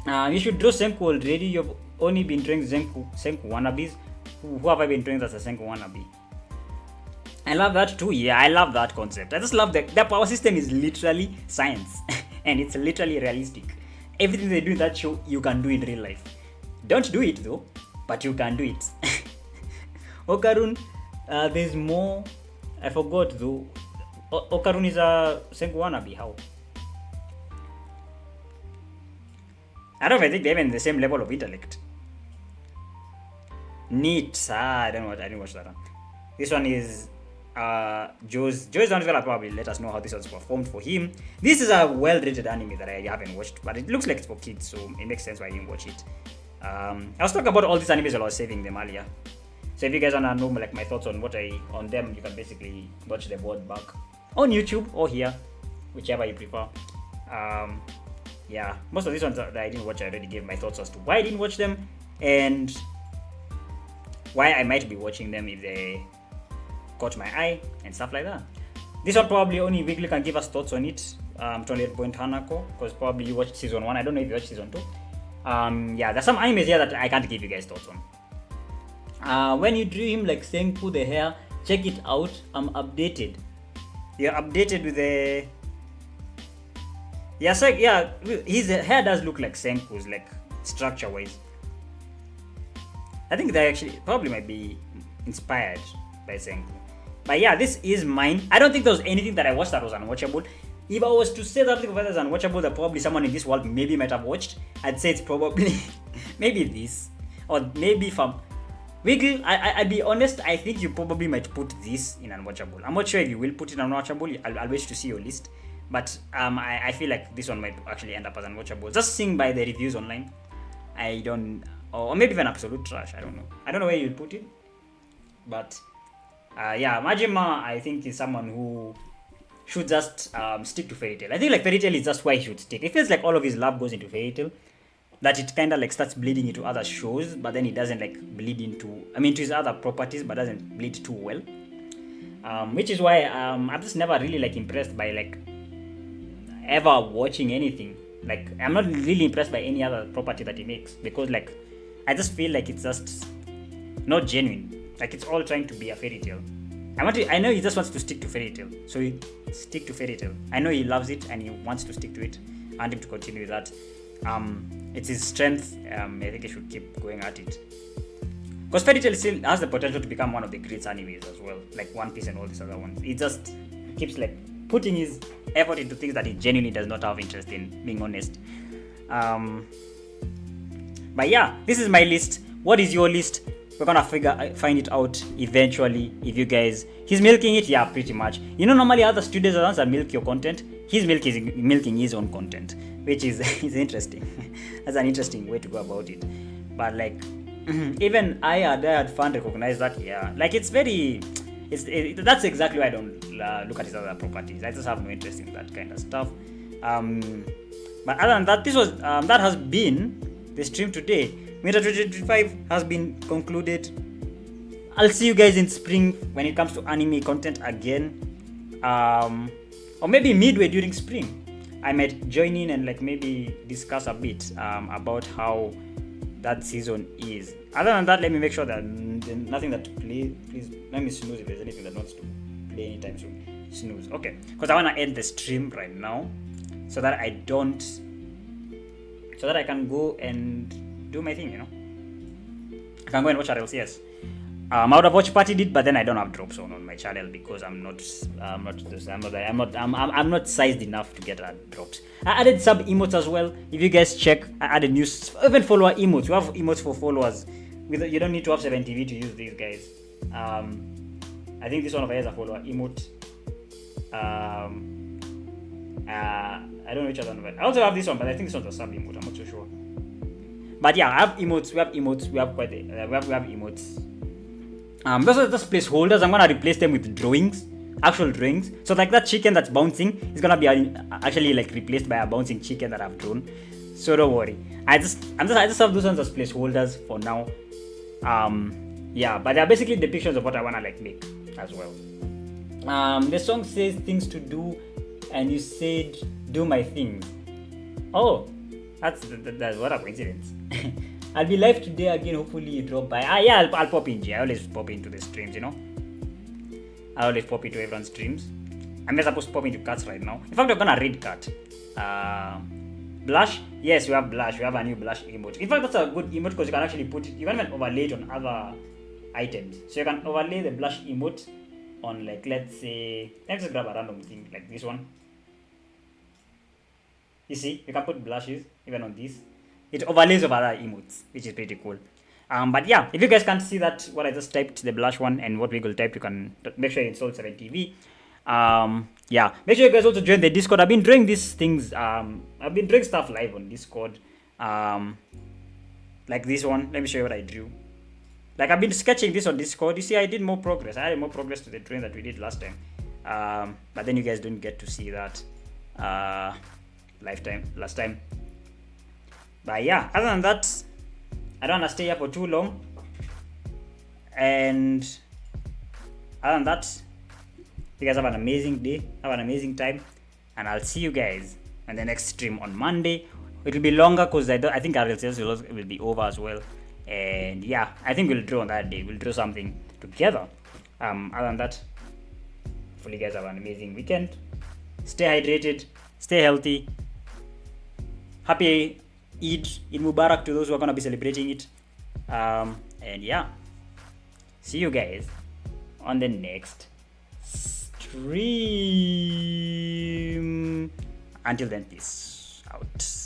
You should draw Senku already. You've only been drawing Senku wannabes. Who have I been drawing that's a Senku wannabe? I love that too. Yeah, I love that concept. I just love that the power system is literally science. And it's literally realistic. Everything they do in that show, you can do in real life. Don't do it though, but you can do it. Okarun, there's more. I forgot though. Okarun is a Senku wannabe. How? I don't even think they're even the same level of intellect. Neat. I didn't watch that one. This one is Joe's gonna probably let us know how this one's performed for him. This is a well-rated anime that I haven't watched, but it looks like it's for kids, so it makes sense why I didn't watch it. I was talking about all these animes while I was saving them earlier. So if you guys wanna know like my thoughts on on them, you can basically watch the VOD back on YouTube or here, whichever you prefer. Yeah, most of these ones that I didn't watch, I already gave my thoughts as to why I didn't watch them and why I might be watching them if they caught my eye and stuff like that. This one probably only Wiggly can give us thoughts on it. 28 Hanako, because probably you watched season 1. I don't know if you watched season 2. Yeah, there's some animes here that I can't give you guys thoughts on. When you drew him like Senku the hair, check it out. I'm updated. You're updated with the... Yeah, so yeah, his hair does look like Senku's, like structure wise. I think they actually probably might be inspired by Senku. But yeah, this is mine. I don't think there was anything that I watched that was unwatchable. If I was to say that something that is unwatchable that probably someone in this world maybe might have watched, I'd say it's probably maybe this. Or maybe from Wiggle, I'd be honest, I think you probably might put this in unwatchable. I'm not sure if you will put it in unwatchable. I'll wait to see your list. But I feel like this one might actually end up as unwatchable. Just seeing by the reviews online. I don't... Or maybe even absolute trash. I don't know. I don't know where you'll put it. But... yeah, Majima, I think, is someone who should just stick to Fairy Tail. I think like Fairy Tail is just why he should stick. It feels like all of his love goes into Fairy Tail, that it kind of like starts bleeding into other shows, but then it doesn't like bleed into, to his other properties, but doesn't bleed too well. Which is why I'm just never really like impressed by like ever watching anything. Like I'm not really impressed by any other property that he makes, because like I just feel like it's just not genuine. Like it's all trying to be a fairy tale. I know he just wants to stick to Fairy Tail, so he stick to Fairy Tail. I know he loves it and he wants to stick to it. I want him to continue with that. It's his strength. I think he should keep going at it, because Fairy Tail still has the potential to become one of the great animes as well, like One Piece and all these other ones. He just keeps like putting his effort into things that he genuinely does not have interest in, being honest. But yeah, this is my list. What is your list? We're gonna find it out eventually. If you guys, he's milking it, yeah, pretty much. You know, normally other studios are ones that milk your content. He's milking his own content, which is interesting. That's an interesting way to go about it. But like, even I had fan recognize that. Yeah, like it's very, that's exactly why I don't look at his other properties. I just have no interest in that kind of stuff. But other than that, this was that has been the stream today. Winter 2025 has been concluded. I'll see you guys in spring when it comes to anime content again. Or maybe midway during spring, I might join in and like maybe discuss a bit about how that season is. Other than that, let me make sure that nothing that to play. Please let me snooze if there's anything that wants to play anytime soon. Snooze. Okay, because I want to end the stream right now so that I can go and do my thing, you know. I can go and watch RLCS. I would have watched Party Did, but then I don't have drops on my channel because I'm not sized enough to get drops. I added sub emotes as well. If you guys check, I added new even follower emotes. We have emotes for followers. You don't need to have 7TV to use these guys. I think this one of us has a follower emote. I don't know which other one, but I also have this one, but I think this one's a sub emote. I'm not so sure. But yeah, I have emotes. We have emotes. We have quite we have emotes. Those are just placeholders. I'm gonna replace them with drawings, actual drawings. So like that chicken that's bouncing is gonna be actually like replaced by a bouncing chicken that I've drawn. So don't worry. I just have those ones as placeholders for now. Yeah, but they're basically depictions of what I wanna like make as well. The song says things to do, and you said do my things. Oh, that's what a coincidence. I'll be live today again. Hopefully you drop by. Yeah, I'll pop in. I always pop into the streams, you know. I always pop into everyone's streams. I'm just supposed to pop into Cats right now. In fact, we're gonna read Cat. Blush. Yes, we have Blush. We have a new Blush emote. In fact, that's a good emote because you can actually put it. You can even overlay it on other items. So you can overlay the Blush emote on, like, let's just grab a random thing like this one. You see, you can put blushes even on this. It overlays over other emotes, which is pretty cool. But yeah, if you guys can't see that, what I just typed, the blush one, and what Wiggle typed, you can make sure you install 7TV. Yeah, make sure you guys also join the Discord. I've been doing these things. I've been doing stuff live on Discord. Like this one. Let me show you what I drew. Like I've been sketching this on Discord. You see, I did more progress. I had more progress to the drawing that we did last time. But then you guys don't get to see that last time. But yeah, other than that, I don't want to stay here for too long. And other than that, you guys have an amazing day, have an amazing time, and I'll see you guys on the next stream on Monday. It will be longer because I think RLCS will be over as well. And yeah, I think we'll draw on that day. We'll draw something together. Other than that, hopefully you guys have an amazing weekend. Stay hydrated, stay healthy. Happy Eid Mubarak to those who are going to be celebrating it. And yeah, see you guys on the next stream. Until then, peace out.